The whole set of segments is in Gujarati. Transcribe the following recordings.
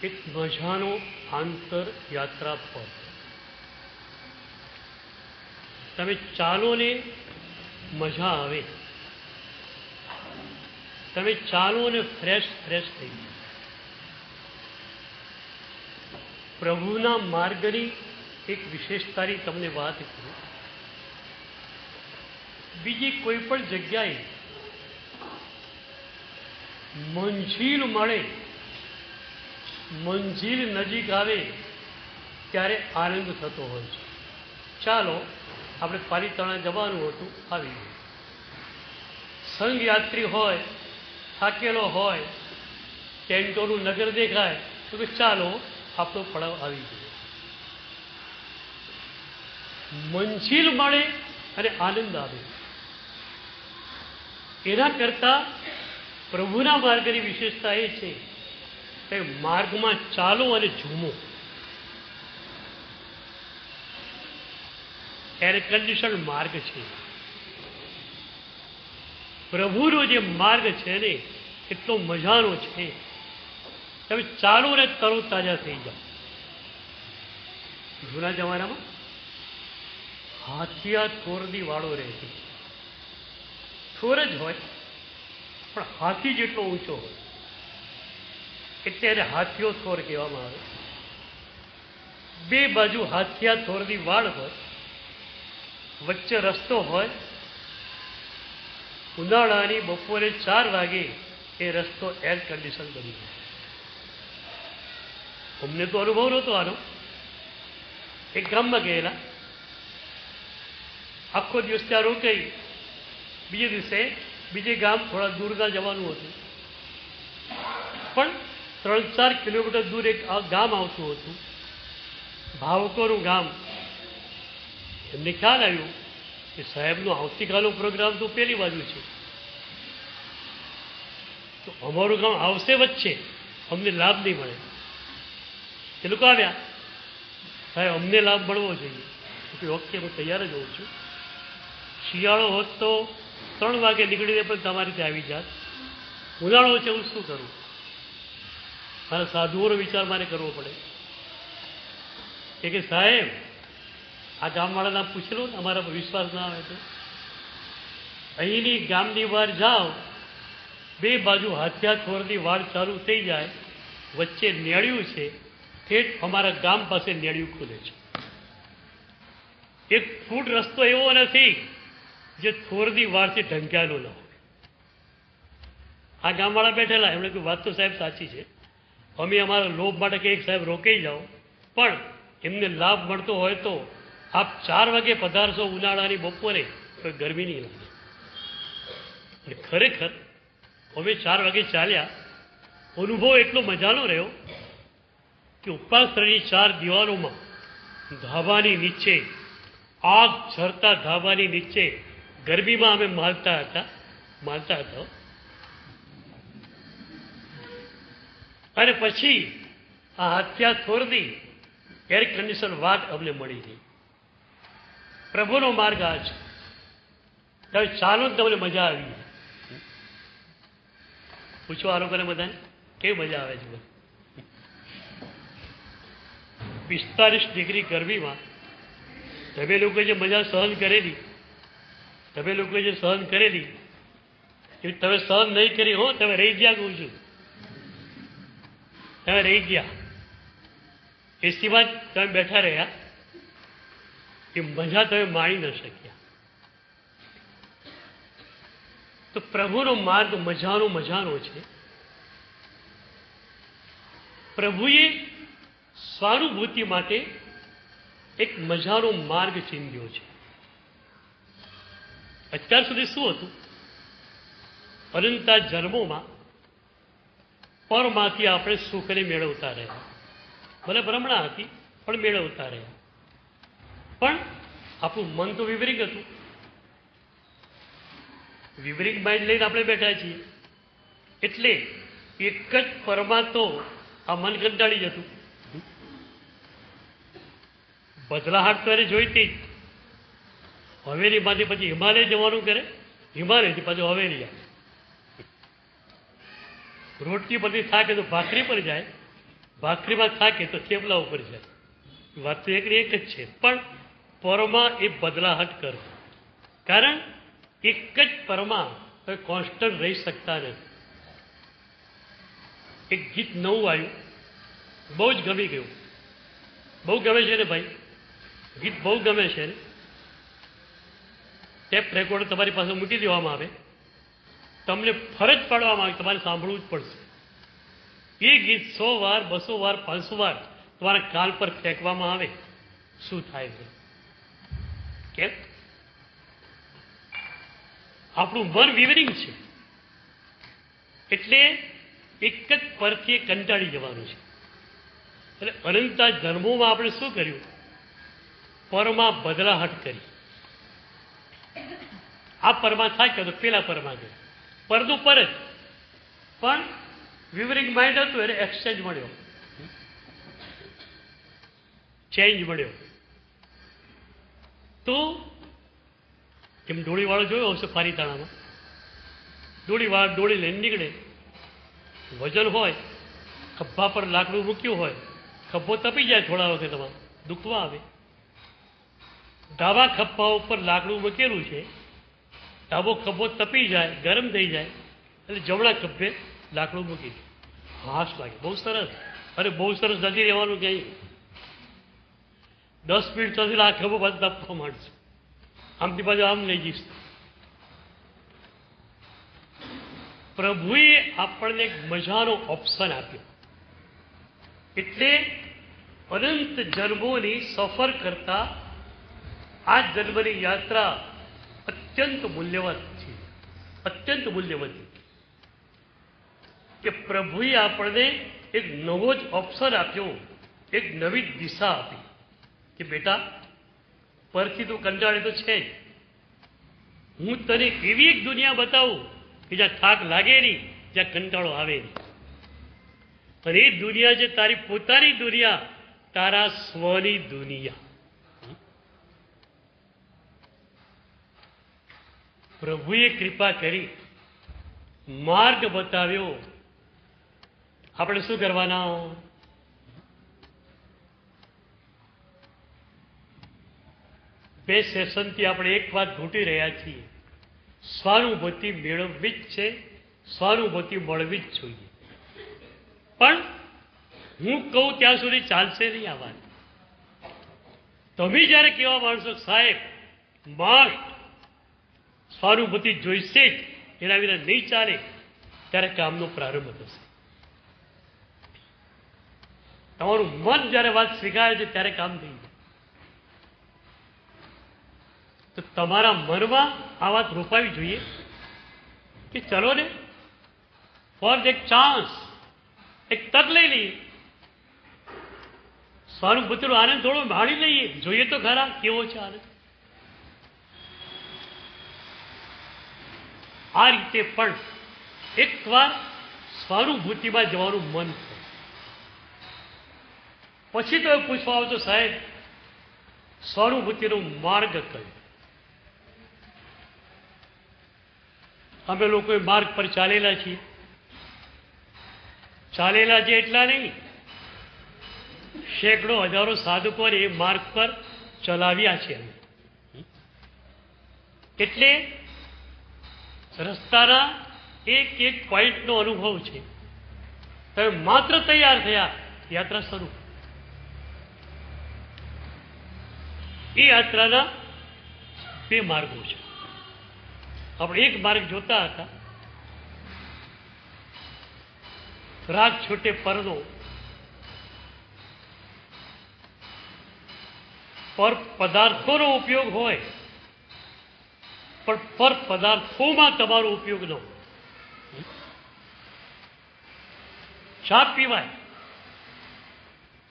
એક મજાનો આંતર યાત્રા પથ. તમે ચાલો ને મજા આવે, તમે ચાલો ને ફ્રેશ થઈ જાય. પ્રભુના માર્ગની એક વિશેષતાની તમને વાત કરું. બીજી કોઈ પણ જગ્યાએ મંજિલ મળે, મંજિલ નજીક આવે ત્યારે આનંદ થતો હોય છે. ચાલો આપણે પાલીતાણા જવાનું હતું, આવી ગયું. સંઘયાત્રી હોય, થાકેલો હોય, ટેન્ટોનું નગર દેખાય તો કે ચાલો આપણો પડાવ આવી ગયો. મંજિલ મળે અને આનંદ આવે. એના કરતા પ્રભુના માર્ગની વિશેષતા એ છે કે માર્ગમાં ચાલો અને ઝૂમો. એર કન્ડિશન માર્ગ છે. પ્રભુનો જે માર્ગ છે ને એટલો મજાનો છે. તમે ચાલો ને તરો તાજા થઈ જાઓ. જૂના જમાનામાં હાથિયા થોરની વાળો રહેતી. થોર જ હોય પણ હાથી જેટલો ઊંચો હોય એટલે એને હાથીઓ થોર કહેવામાં આવે. બે બાજુ હાથિયા થોરની વાડ હોય, વચ્ચે રસ્તો હોય. ઉનાળાની બપોરે 4 વાગે એ રસ્તો એર કન્ડિશન બની જાય. અમને તો અનુભવ નહોતો આનો. એક ગામમાં ગયેલા, આખો દિવસ ત્યાં રોકાઈ, બીજે દિવસે બીજે ગામ થોડા દૂર જવાનું હતું. પણ 3-4 કિલોમીટર દૂર એક ગામ આવતું હતું, ભાવકોનું ગામ. એમને ખ્યાલ આવ્યું કે સાહેબનો આવતીકાલનો પ્રોગ્રામ તો પેલી બાજુ છે, તો અમારું ગામ આવશે વચ્ચે, અમને લાભ નહીં મળે. એ લોકો આવ્યા, સાહેબ અમને લાભ મળવો જોઈએ. ઓકે, હું તૈયાર જ હોઉં છું. શિયાળો હોત તો 3 વાગે નીકળીને પણ તમારી રીતે આવી જાત. ઉનાળો છે, હું શું કરું? મારા સાધુઓનો વિચાર મારે કરવો પડે. કે સાહેબ આ ગામવાળાના પૂછી લો ને, અમારા પર વિશ્વાસ ના આવે તો. અહીંની ગામની બહાર જાઓ, બે બાજુ હાથિયા થોરની વાડ ચાલુ થઈ જાય, વચ્ચે નેળિયું છે, ઠેઠ અમારા ગામ પાસે નેળિયું ખુલે છે. 1 ફૂટ રસ્તો એવો નથી જે થોરની વાડથી ઢંકાયેલો ન હોય. આ ગામવાળા બેઠેલા, એમણે કહ્યું વાત તો સાહેબ સાચી છે, અમે અમારા લોભ માટે કંઈક સાહેબ રોકાઈ જાઓ, પણ એમને લાભ મળતો હોય તો આપ 4 વાગે પધારશો ઉનાળાની બપોરે તો ગરમી નહીં લાગે. અને ખરેખર અમે 4 વાગે ચાલ્યા. અનુભવ એટલો મજાનો રહ્યો કે ઉપાસની 4 દિવાલોમાં ધાબાની નીચે, આગ ઝરતા ધાબાની નીચે ગરમીમાં અમે માલતા હતા. અને પછી આ હાથિયા થોરની એર કન્ડિશન વાટ અમને મળી ગઈ. પ્રભુનો માર્ગ આ છે. તમે ચાલો તમને મજા આવી. પૂછો આ લોકોને બધાને કેવી મજા આવે છે. 45 ડિગ્રી ગરમીમાં તમે લોકોએ જે મજા સહન કરેલી, એ તમે સહન નહીં કરી હો, તમે રહી ગયા. કહું છું, તમે રહી ગયા. એસીમાં તમે બેઠા રહ્યા, એ મજા તમે માણી ન શક્યા. તો પ્રભુનો માર્ગ મજાનો છે. પ્રભુએ સ્વાનુભૂતિ માટે એક મજાનો માર્ગ ચીંધ્યો છે. અત્યાર સુધી શું હતું? અનંતા જન્મોમાં પરમાંથી આપણે સુખને મેળવતા રહ્યા. ભલે ભ્રમણા હતી પણ મેળવતા રહ્યા. પણ આપણું મન તો વિપરીત હતું. વિપરીત માઇન્ડ લઈને આપણે બેઠા છીએ. એટલે એક જ પરમાં તો આ મન કંટાળી જતું. બદલાહાટ તો એને જોઈતી જ. હવેલીમાંથી પછી હિમાલય જવાનું કરે, હિમાલયથી પાછું હવેલી આવે. રોટલી પરથી થાકે તો ભાખરી પર જાય, ભાખરીમાં થાકે તો થેપલા ઉપર જાય. વાત તો એકની એક જ છે, પણ પરમાં એ બદલાહટ કરે. કારણ એક જ પરમાં કોન્સ્ટન્ટ રહી શકતા નથી. એક ગીત નવું આવ્યું, બહુ જ ગમી ગયું. બહુ ગમે છે ને ભાઈ, ગીત બહુ ગમે છે ને. ટેપ રેકોર્ડ તમારી પાસે મૂકી દેવામાં આવે, તમને ફરજ પાડવામાં આવે, તમારે સાંભળવું જ પડશે. એ ગીત 100 વાર, 200 વાર, 500 વાર તમારા કાન પર ફેંકવામાં આવે, શું થાય છે? કેમ? આપણું મન વિવરિંગ છે, એટલે એક જ પરથી કંટાળી જવાનું છે. એટલે અનંતા જન્મોમાં આપણે શું કર્યું? પરમાં બદલાહટ કરી. આ પરમાં થાય તો પેલા પરમાં ગયું, પરનું પર જ, પણ વિવરિંગ માઇન્ડ હતું એટલે એક્સચેન્જ મળ્યો, ચેન્જ મળ્યો. તો એમ ડોળીવાળો જોયો હશે પારીતાણામાં, ડોળીવાળો ડોળી લઈને નીકળે, વજન હોય, ખભા પર લાકડું મૂક્યું હોય, ખભો તપી જાય થોડા વખતમાં, દુખવા આવે. ડાબા ખભા ઉપર લાકડું મૂકેલું છે, ડાબો ખભો તપી જાય, ગરમ થઈ જાય, એટલે જમણા ખભે લાકડું મૂકી દે. હાશ લાગે, બહુ સરસ. અરે બહુ સરસ નથી રહેવાનું ક્યાંય. 10 મિનિટ થશે આ ખભો પાછો તપવા માંડશે, આમથી પાછું આમ લઈ જઈશ. પ્રભુએ આપણને એક મજાનો ઓપ્શન આપ્યો, એટલે અનંત જન્મોની સફર કરતા આ જન્મની યાત્રા અત્યંત મૂલ્યવાન છે, અત્યંત મૂલ્યવતી. કે પ્રભુએ આપણને એક નવો જ ઓપ્શન આપ્યો, એક નવી દિશા આપી કે બેટા, પરથી તું કંટાળે તો છે જ, હું તને એવી એક દુનિયા બતાવું કે જ્યાં થાક લાગે નહીં, જ્યાં કંટાળો આવે નહીં. અને એ દુનિયા છે તારી પોતાની દુનિયા, તારા સ્વની દુનિયા. પ્રભુએ કૃપા કરી માર્ગ બતાવ્યો. આપણે શું કરવાના? બે સેશનથી આપણે એક વાત ઘૂંટી રહ્યા છીએ, સ્વાનુભૂતિ મેળવવી જ છે, સ્વાનુભૂતિ મળવી જ જોઈએ. પણ હું કહું ત્યાં સુધી ચાલશે નહીં આ વાત. તમે જ્યારે કહેવા માંડશો સાહેબ મસ્ટ સ્વાનુભૂતિ જોઈશે જ, એના વિના નહીં ચાલે, ત્યારે કામનો પ્રારંભ થશે. તમારું મન જ્યારે વાત સ્વીકારે છે ત્યારે કામ થઈ જાય. તો તમારા મનમાં આ વાત રોપાવી જોઈએ કે ચલો ને, ફોર એક ચાન્સ, એક તક લઈ લઈએ, સ્વાનુભૂતિનો આનંદ થોડો માણી લઈએ, જોઈએ તો ખરા કેવો છે આનંદ. આ રીતે પણ એકવાર સ્વાનુભૂતિમાં જવાનું મન થાય. પછી તો પૂછવા આવતો સાહેબ સ્વાનુભૂતિનો માર્ગ કયો? અમે લોકો માર્ગ પર ચાલેલા છીએ. ચાલેલા છે એટલા નહીં, સેંકડો હજારો સાધકોને એ માર્ગ પર ચલાવ્યા છે અમે. એટલે રસ્તાના એક એક પોઈન્ટનો અનુભવ છે. તમે માત્ર તૈયાર થયા, યાત્રા શરૂ. એ યાત્રાના બે માર્ગો છે. આપણે એક માર્ગ જોતા હતા, રાગ છૂટે પરનો, પર પદાર્થોનો ઉપયોગ હોય પણ પર પદાર્થોમાં તમારો ઉપયોગ ન હોય. ચા પીવાય,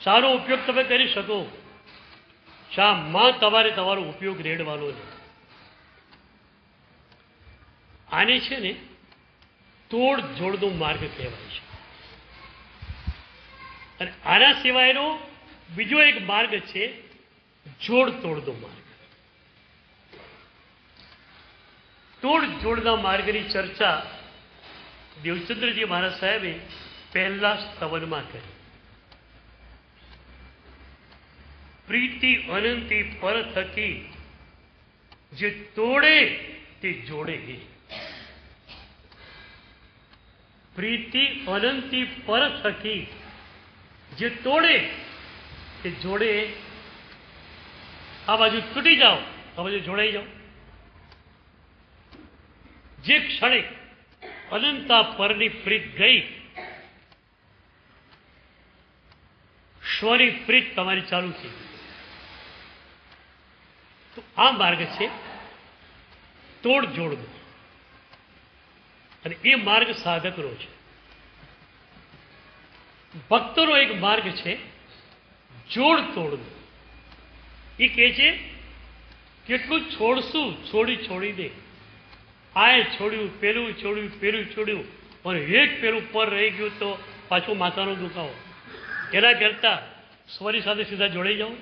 ચાનો ઉપયોગ તમે કરી શકો, ચામાં તમારો ઉપયોગ રેડવાનો નહીં. આને છે ને તોડ જોડનો માર્ગ કહેવાય છે. અને આના સિવાયનો બીજો એક માર્ગ છે જોડ તોડનો માર્ગ. તોડ જોડના માર્ગની ચર્ચા દેવચંદ્રજી મહારાજ સાહેબે પહેલા સ્તવનમાં કરી. પ્રીતિ અનંતી પર થકી જે તોડે તે જોડે. પ્રીતિ અનંતી પર થકી જે તોડે તે જોડે. આ બાજુ તૂટી જાઓ, આ બાજુ જોડાઈ જાઓ. જે ક્ષણે અનંતા પરની પ્રીત ગઈ, સ્વની પ્રીત તમારી ચાલુ થઈ. તો આ માર્ગ છે તોડ જોડનો, અને એ માર્ગ સાધકનો છે. ભક્તોનો એક માર્ગ છે જોડ તોડનો. એ કહે છે કેટલું છોડશું, છોડી દે. આ છોડ્યું, પેલું છોડ્યું, પેલું છોડ્યું, અને એક પેલું પર રહી ગયું તો પાછું માથાનો દુખાવો. એના કરતા સ્વરી સાથે સીધા જોડાઈ જાઓ.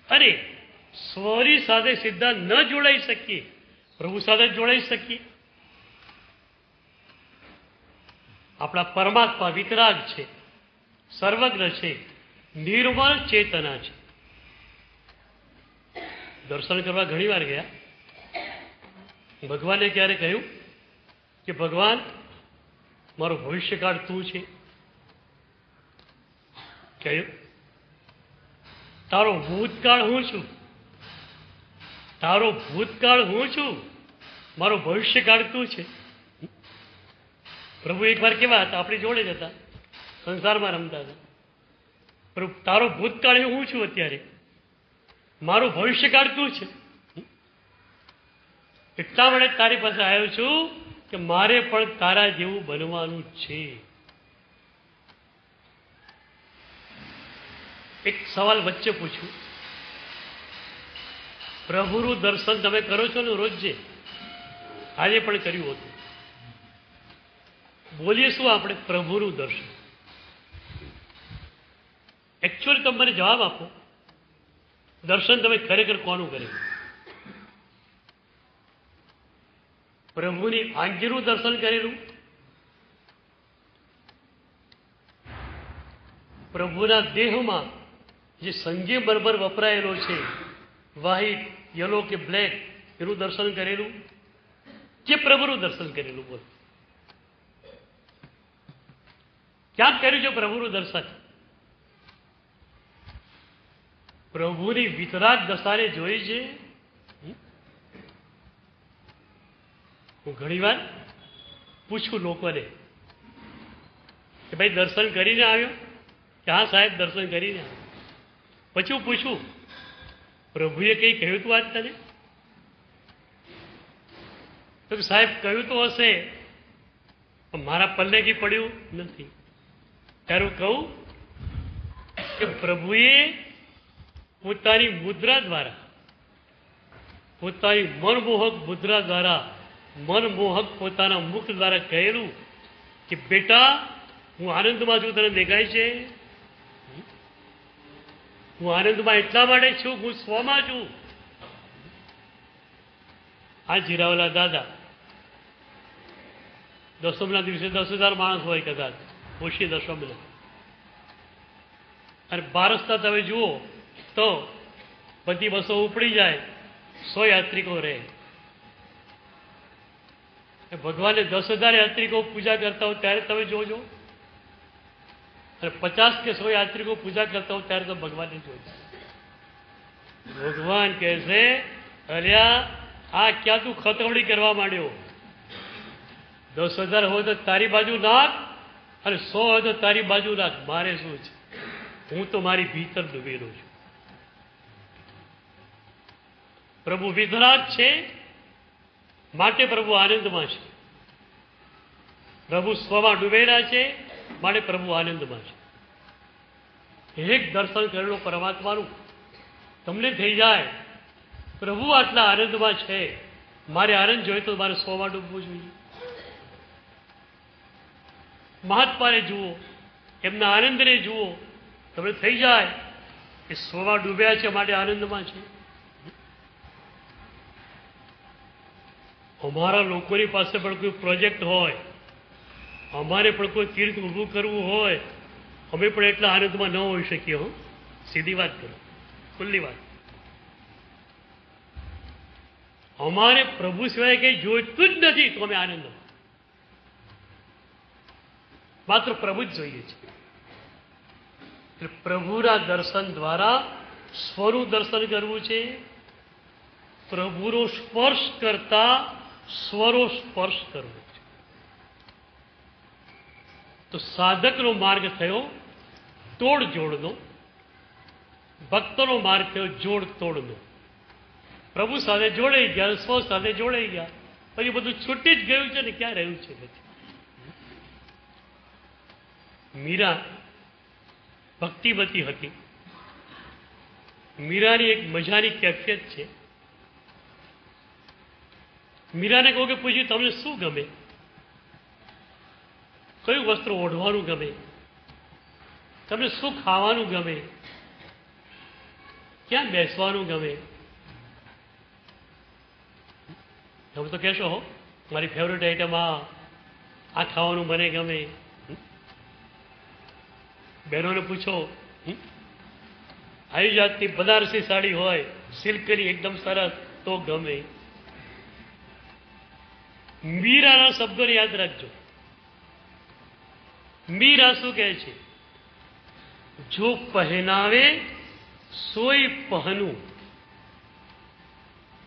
અરે સ્વરી સાથે સીધા ન જોડાઈ શકીએ, પ્રભુ સાથે જોડાઈ શકીએ. આપણા પરમાત્મા વિતરાગ છે, સર્વજ્ઞ છે, નિર્મળ ચેતના છે. દર્શન કરવા ઘણી વાર ગયા. ભગવાને ક્યારે કહ્યું કે ભગવાન મારો ભવિષ્યકાળ તું છે? કહ્યું તારો ભૂતકાળ હું છું, તારો ભૂતકાળ હું છું, મારો ભવિષ્યકાળ તું છે. પ્રભુ એકવાર કેવા હતા, આપણી જોડે જ હતા, સંસારમાં રમતા હતા. પ્રભુ તારો ભૂતકાળ એ હું છું અત્યારે, મારો ભવિષ્યકાળ તું છે. એટલા માટે તારી પાસે આવ્યો છું કે મારે પણ તારા જેવું બનવાનું છે. એક સવાલ વચ્ચે પૂછું, પ્રભુનું દર્શન તમે કરો છો ને રોજે? આજે પણ કર્યું હતું. બોલીએ શું આપણે? પ્રભુનું દર્શન. એકચ્યુઅલી તમે મને જવાબ આપો, દર્શન તમે ખરેખર કોનું કર્યું? પ્રભુની આંખીનું દર્શન કરેલું, પ્રભુના દેહમાં જે સંગીબરબર વપરાયેલો છે, વ્હાઈટ, યલો કે બ્લેક, એનું દર્શન કરેલું કે પ્રભુનું દર્શન કરેલું? બોલો, ક્યાં કર્યું છે પ્રભુનું દર્શન? પ્રભુની વિતરાગ દશાને જોઈ છે. હું ઘણીવાર પૂછું લોકોને કે ભાઈ દર્શન કરીને આવ્યો? કે હા સાહેબ દર્શન કરીને આવ્યો. પછી હું પૂછું પ્રભુએ કંઈ કહ્યું હતું આજ તને? તો સાહેબ કહ્યું તો હશે, પણ મારા પલ્લે કી પડ્યું નથી. ત્યારે હું કહું કે પ્રભુએ પોતાની મુદ્રા દ્વારા, પોતાની મનમોહક મુદ્રા દ્વારા, મનમોહક પોતાના મુખ દ્વારા કહેલું કે બેટા હું આનંદમાં છું, તને દેખાય છે? હું આનંદમાં એટલા માટે છું, હું સ્વમાં છું. આ જીરાવલા દાદા દસમના દિવસે 10,000 માણસ હોય કદાચ, ઓછી દસમના, અને બારસના તમે જુઓ તો બધી બસો ઉપડી જાય, 100 યાત્રિકો રહે. ભગવાને 10,000 યાત્રિકો પૂજા કરતા હોય ત્યારે તમે જોજો, અને 50 કે 100 યાત્રિકો પૂજા કરતા હોય ત્યારે તો ભગવાનને જોજો. ભગવાન કહે છે અલ્યા આ ક્યાં તું ખતવડી કરવા માંડ્યો? 10,000 હોય તો તારી બાજુ નાખ, અને 100 હોય તો તારી બાજુ નાખ. મારે શું છે? હું તો મારી ભીતર ડૂબેલો છું. પ્રભુ વિતરાગ છે માટે પ્રભુ આનંદમાં છે. પ્રભુ સ્વમાં ડૂબેલા છે માટે પ્રભુ આનંદમાં છે. એક દર્શન કરેલો પરમાત્માનું તમને થઈ જાય, પ્રભુ આટલા આનંદમાં છે, મારે આનંદ જોઈએ તો મારે સ્વમાં ડૂબવું જોઈએ. મહાત્માને જુઓ, એમના આનંદને જુઓ, તમને થઈ જાય એ સ્વમાં ડૂબ્યા છે માટે આનંદમાં છે. અમારા લોકોની પાસે પણ કોઈ પ્રોજેક્ટ હોય, અમારે પણ કોઈ તીર્થ ઊભું કરવું હોય, અમે પણ એટલા આનંદમાં ન હોઈ શકીએ. સીધી વાત કરો, ખુલ્લી વાત. અમારે પ્રભુ સિવાય કંઈ જોઈતું જ નથી તો અમે આનંદ, માત્ર પ્રભુ જ જોઈએ છે. એટલે પ્રભુના દર્શન દ્વારા સ્વનું દર્શન કરવું છે. પ્રભુનો સ્પર્શ કરતા સ્વરો સ્પર્શ કરવો છે. તો સાધકનો માર્ગ થયો તોડ જોડનો, ભક્તનો માર્ગ થયો જોડ તોડનો. પ્રભુ સાથે જોડાઈ ગયા, સ્વ સાથે જોડાઈ ગયા, પછી બધું છૂટી જ ગયું છે ને ક્યાં રહ્યું છે નથી. મીરા ભક્તિવતી હતી. મીરાની એક મજાની કેફિયત છે. મીરાને કહું કે પૂછ્યું તમને શું ગમે, કયું વસ્ત્ર ઓઢવાનું ગમે, તમને શું ખાવાનું ગમે, ક્યાં બેસવાનું ગમે? તમે તો કહેશો હો મારી ફેવરેટ આઈટમ આ ખાવાનું મને ગમે. બહેનોને પૂછો, આવી જાતની બનારસી સાડી હોય સિલ્કની એકદમ સરસ તો ગમે. મીરાના શબ્દોને યાદ રાખજો. મીરા શું કહે છે? જો પહેનાવે સોય પહેનું,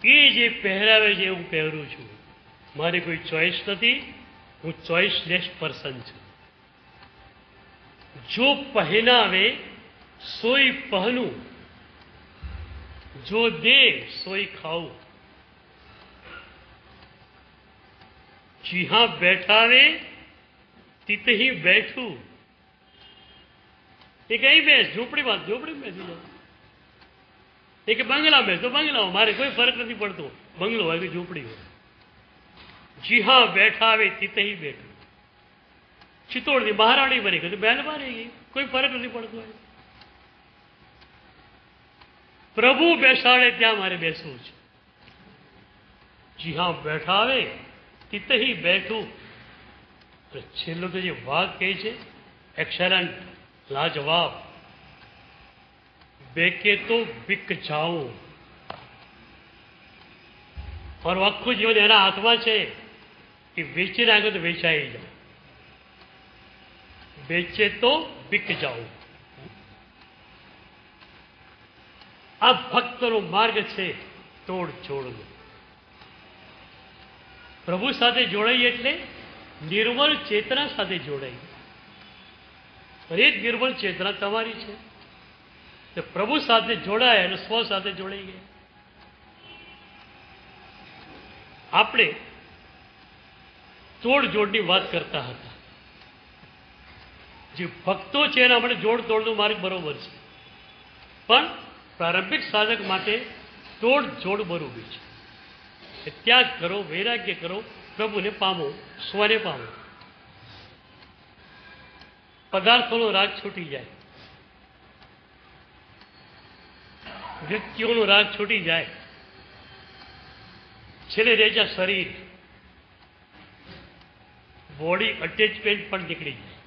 એ જે પહેરાવે છે હું પહેરું છું. મારી કોઈ ચોઈસ નથી, હું ચોઈસલેસ પર્સન છું. જો પહેનાવે સોય પહેનું, જો દે સોય ખાઉં. જી बैठावे तित ही बैठू. एक कहीं बेस झोपड़ी में बेसी जाओ, एक बंगला में तो बंगला, मारे कोई फर्क नहीं पड़तो बंगलो હોય કે ઝૂંપડી હોય. જી હા બેઠાવે તિત ही बैठू. ચિત્તોડની મહારાણી બની ગઈ, મહેલમાં રહી ગઈ, કોઈ ફરક નથી પડતો. પ્રભુ બેસાડે ત્યાં મારે બેસવું છે. જી હા બેઠાવે તિત ही बैठू. છેલ્લો તો જે વાત કહે છે એક્સેલન્ટ, લાજવાબ. બેકે તો બિક જાઉં. મારું આખું જીવન એના હાથમાં છે કે વેચી નાખો તો વેચાઈ જાઓ, બેચે તો બિક જાઉં. આ ભક્તનો માર્ગ છે તોડ જોડનો. પ્રભુ સાથે જોડાઈ એટલે નિર્મળ ચેતના સાથે જોડાઈ. અને એ જ નિર્મળ ચેતના તમારી છે. તો પ્રભુ સાથે જોડાય અને સ્વ સાથે જોડાઈ ગયા. આપણે તોડ જોડની વાત કરતા હતા. જે ભક્તો છે એના માટે જોડ તોડનો માર્ગ બરોબર છે, પણ પ્રારંભિક સાધક માટે તોડ જોડ બરોબર છે. ત્યાગ કરો, વૈરાગ્ય કરો, પ્રભુને પામો, સ્વને પામો. પદાર્થોનો રાગ છૂટી જાય, વ્યક્તિઓનો રાગ છૂટી જાય, છેલ્લે રેજા શરીર, બોડી અટેચમેન્ટ પણ નીકળી જાય.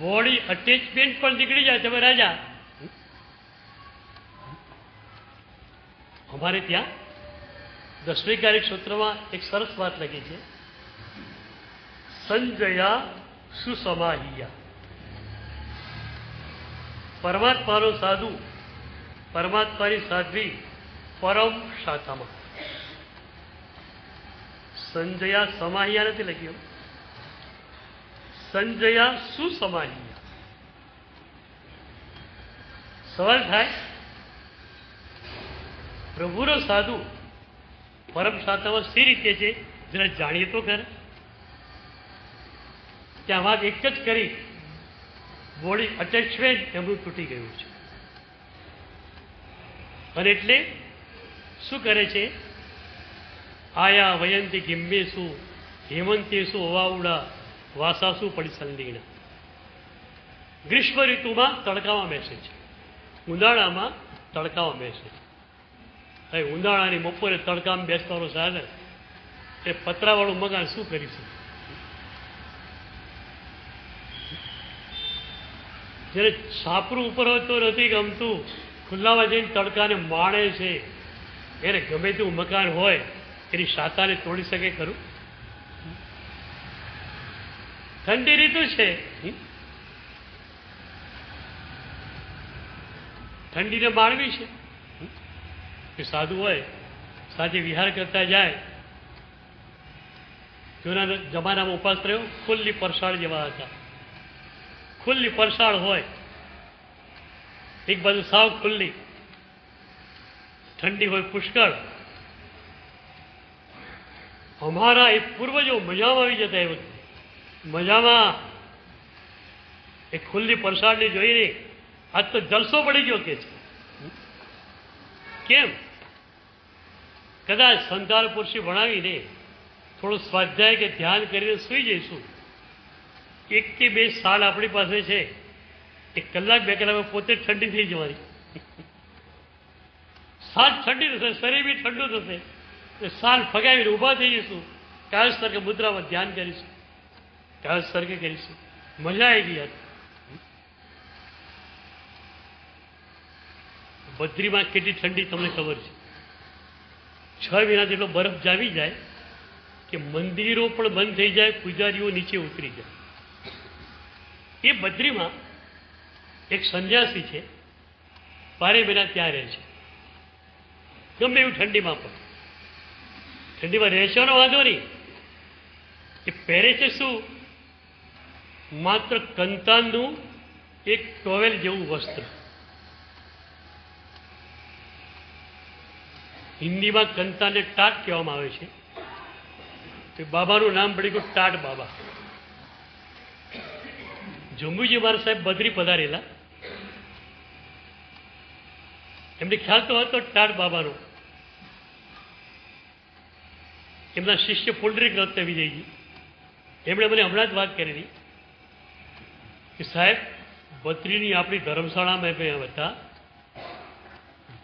બોડી અટેચમેન્ટ પણ નીકળી જાય. તમે રાજા, અમારે ત્યાં 10મી કાર્યક સૂત્રમાં એક સરસ વાત લખી છે, સંજયા સુસમાહિયા. પરમાત્માનો સાધુ, પરમાત્માની સાધ્વી પરમ શાખામાં. સંજયા સમાહિયા નથી લખ્યો, સંજયા સુસમાહિયા. સવાલ થાય, પ્રભુનો સાધુ પરમ શાખામાં સી રીતે છે જરા જાણીએ તો ખરા. ત્યાં વાત એક જ કરી, બોડી અટેચમેન્ટ એમનું તૂટી ગયું છે. અને એટલે શું કરે છે? આયા વયંતી ગિમ્મેસુ હેમંતેસુ અવાઉડા વાસાસુ પડિસંલીણા. ગ્રીષ્મ ઋતુમાં તડકામાં બેસે છે, ઉનાળામાં તડકામાં બેસે છે. હવે ઉનાળાની બપોરે તડકામાં બેસવાનો સાધન એ પતરાવાળું મકાન શું કરીશું? જ્યારે છાપરું ઉપર હોય તો નથી ગમતું, ખુલ્લામાં જઈને તડકાને માણે છે, એને ગમે તેવું મકાન હોય એની શાતાને તોડી શકે ખરું? ઠંડી ઋતુ છે, ઠંડીને માણવી છે. કે સાધુ હોય સાંજે વિહાર કરતા જાય, જૂના જમાનામાં ઉપાસ રહ્યો, ખુલ્લી પરસાળ જેવા હતા. ખુલ્લી પરસાળ હોય, એક બાજુ સાવ ખુલ્લી, ઠંડી હોય પુષ્કળ. અમારા એ પૂર્વજો મજામાં આવી જતા, એ વખતે મજામાં એ ખુલ્લી પરસાળને જોઈને આજ તો જલસો પડી ગયો કે છે. કેમ? કદાચ સંતાન પુરુષી ભણાવીને થોડું સ્વાધ્યાય કે ધ્યાન કરીને સૂઈ જઈશું, 1 કે 2 સાલ આપણી પાસે છે, 1 કલાક 2 કલાકમાં પોતે ઠંડી થઈ જવાની. સાલ ઠંડી થશે, શરીર બી ઠંડુ થશે, સાલ ફગાવીને ઊભા થઈ જઈશું, કાયસ તરીકે મુદ્રામાં ધ્યાન કરીશું, કાયસ તરીકે કરીશું. મજા આવી ગઈ. બદ્રીમાં કેટલી ઠંડી તમને ખબર છે? 6 મહિના જેટલો બરફ જામી જાય કે મંદિરો પણ બંધ થઈ જાય, પૂજારીઓ નીચે ઉતરી જાય. એ બદ્રીમાં એક સંન્યાસી છે, 12 મહિના ત્યાં રહે છે. ગમે એવું ઠંડીમાં પણ, ઠંડીમાં રહેવાનો વાંધો નહીં. એ પહેરે છે શું? માત્ર કંતાનનું એક ટોવેલ જેવું વસ્ત્ર. હિન્દીમાં કંતાને ટાટ કહેવામાં આવે છે. તો બાબાનું નામ પડી ગયું ટાટ બાબા. જંબુજી મહારાજ સાહેબ બદ્રી પધારેલા, એમને ખ્યાલ તો હતો ટાટ બાબાનો. એમના શિષ્ય પુંડરીક રત્ન વિજયજી, એમણે મને હમણાં જ વાત કરેલી કે સાહેબ બદ્રીની આપણી ધર્મશાળામાં ગયા હતા,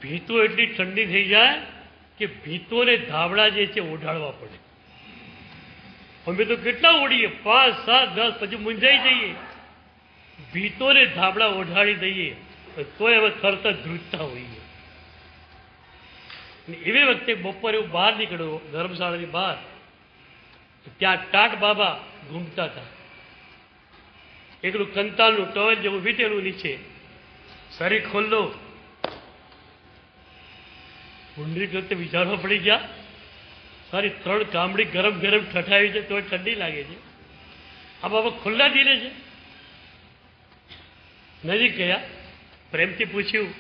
ભીતો એટલી ઠંડી થઈ જાય કે ભીતોને ધાબળા જે છે ઓઢાડવા પડે. અમે તો કેટલા ઓઢીએ, 5, 7, 10, પછી મૂંઝાઈ જઈએ. ભીતોને ધાબળા ઓઢાડી દઈએ તોય હવે તરત જ ધ્રુજતા હોઈએ. એવી વખતે બપોરે હું બહાર નીકળ્યો ધર્મશાળાની બહાર, ત્યાં ટાટ બાબા ઘૂમતા હતા. એકલું કંતાલનું ટોવેલ જેવું વીટેલું નીચે, શરીર ખોલ્લો. પુંડરીક વખતે વિચારવા પડી ગયા, સારી 3 કામડી ગરમ ગરમ ઠઠાવી છે તો ઠંડી લાગે છે, આ બાબા ખુલ્લા દિલે છે. નજીક ગયા, પ્રેમથી પૂછ્યું,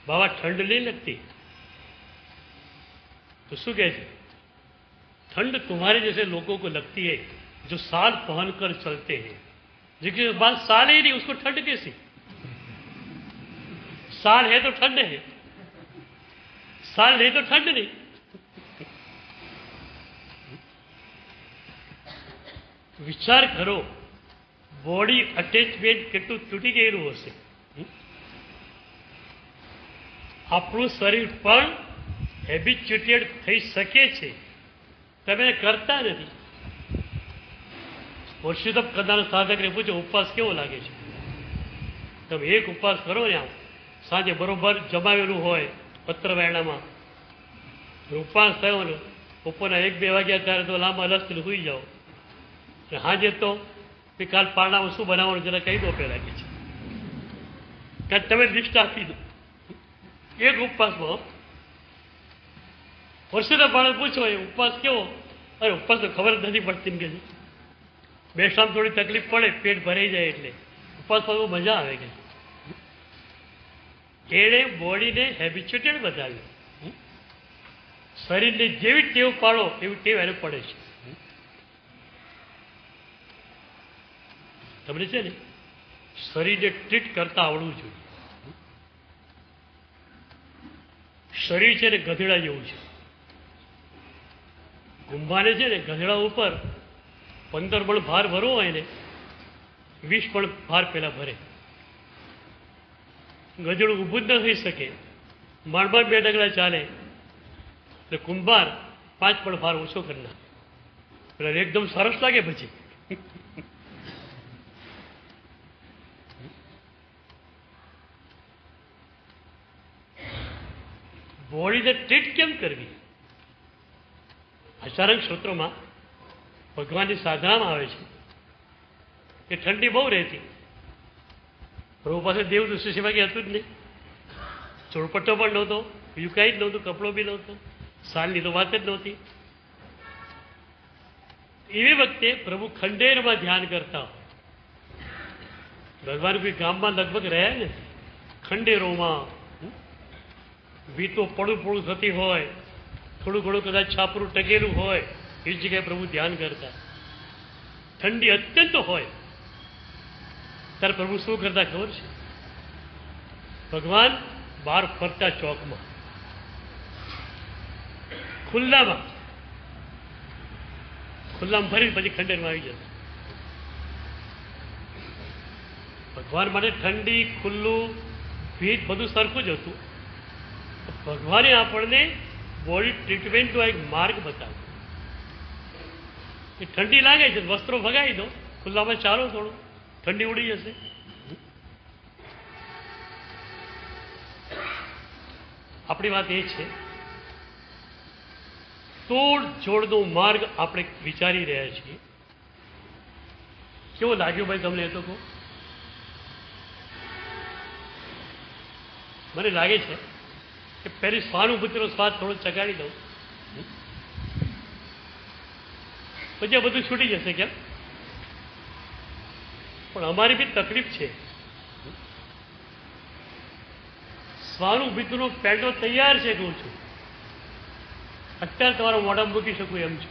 બાબા ઠંડ નહીં लगती? तो શું કહે છે? ठंड तुम्हारे जैसे लोगों को लगती है जो साल पहन कर चलते हैं, जिसके बाद साल ही नहीं उसको ठंड कैसी? साल है तो ठंड है, साल नहीं तो ठंड नहीं. વિચાર કરો, બોડી અટેચમેન્ટ કેટલું તૂટી ગયેલું હશે. આપણું શરીર પણ હેબિચ્યુટેડ થઈ શકે છે, તમે કરતા નથી. પુરુષોત્તમ કરનારા સાધકને પૂછો ઉપવાસ કેવો લાગે છે? તમે એક ઉપવાસ કરો ને, આમ સાંજે બરોબર જમાવેલું હોય પત્રવેરણામાં, ઉપવાસ થયો ને બપોરના 1-2 વાગ્યા ત્યારે તો લાંબા લસ્તી સુઈ જાઓ. હાજે તો કાલ પારણામાં શું બનાવવાનું જરા કહી દો પહેલા કે છે, કારણ તમે લિસ્ટ આપી દો. એક ઉપવાસમાં વર્ષોના બાળક પૂછો એ ઉપવાસ કેવો? અરે ઉપવાસ તો ખબર જ નથી પડતી કે બેસવામાં થોડી તકલીફ પડે, પેટ ભરાઈ જાય એટલે ઉપવાસમાં બહુ મજા આવે કે. એણે બોડીને હેબિચ્યુટેડ બતાવ્યું. શરીરને જેવી ટેવ પાડો એવી ટેવ એને પડે છે. તમને છે ને શરીરને ટ્રીટ કરતા આવડવું જોઈએ. શરીર છે ને ગધેડા જેવું છે. કુંભાને છે ને ગધેડા ઉપર 15 મણ ભાર ભરવો હોય ને 20 મણ ભાર પેલા ભરે. ગધેડું ઊભું જ ન થઈ શકે, માંડમાં 2 ડગલા ચાલે, એટલે કુંભાર 5 મણ ભાર ઓછો કરી નાખે. એટલે એકદમ સરસ લાગે પછી. બોડીને ટ્રીટ કેમ કરવી? અચાનક સૂત્રોમાં ભગવાનની સાધનામાં આવે છે કે ઠંડી બહુ રહેતી. પ્રભુ પાસે દેવ દૃશ્ય સિવાય કંઈ હતું જ નહીં. ચોળપટ્ટો પણ નહોતો, બીજું કાંઈ જ નહોતું, કપડો બી નહોતો, સાલની તો વાત જ નહોતી. એવી વખતે પ્રભુ ખંડેરમાં ધ્યાન કરતા હોય. ભગવાન કોઈ ગામમાં લગભગ રહ્યા ને, ખંડેરોમાં વીતો પડું પડું થતી હોય, થોડું ઘણું કદાચ છાપરું ટકેલું હોય, એ જગ્યાએ પ્રભુ ધ્યાન કરતા. ઠંડી અત્યંત હોય ત્યારે પ્રભુ શું કરતા ખબર છે? ભગવાન બહાર ફરતા ચોકમાં, ખુલ્લામાં ફરી પછી ખંડેરમાં આવી જતા. ભગવાન માટે ઠંડી, ખુલ્લું, ભીત બધું સરખું જ હતું. ભગવાને આપણને બોડી ટ્રીટમેન્ટનો એક માર્ગ બતાવ્યો. એ ઠંડી લાગે છે, વસ્ત્રો ભગાવી દો, ખુલ્લામાં ચાલો થોડું, ઠંડી ઉડી જશે. આપણી વાત એ છે, તોડ જોડનો માર્ગ આપણે વિચારી રહ્યા છીએ. કેવો લાગ્યો ભાઈ તમને? એ તો કહો. મને લાગે છે કે પહેલી સહાનુભૂતિનો સ્વાદ થોડો ચગાડી દઉં, પછી આ બધું છૂટી જશે. કેમ? પણ અમારી બી તકલીફ છે. સહાનુભૂતિનો પેટો તૈયાર છે, કહું છું. અત્યારે તમારા મોઢામાં મૂકી શકું એમ છે.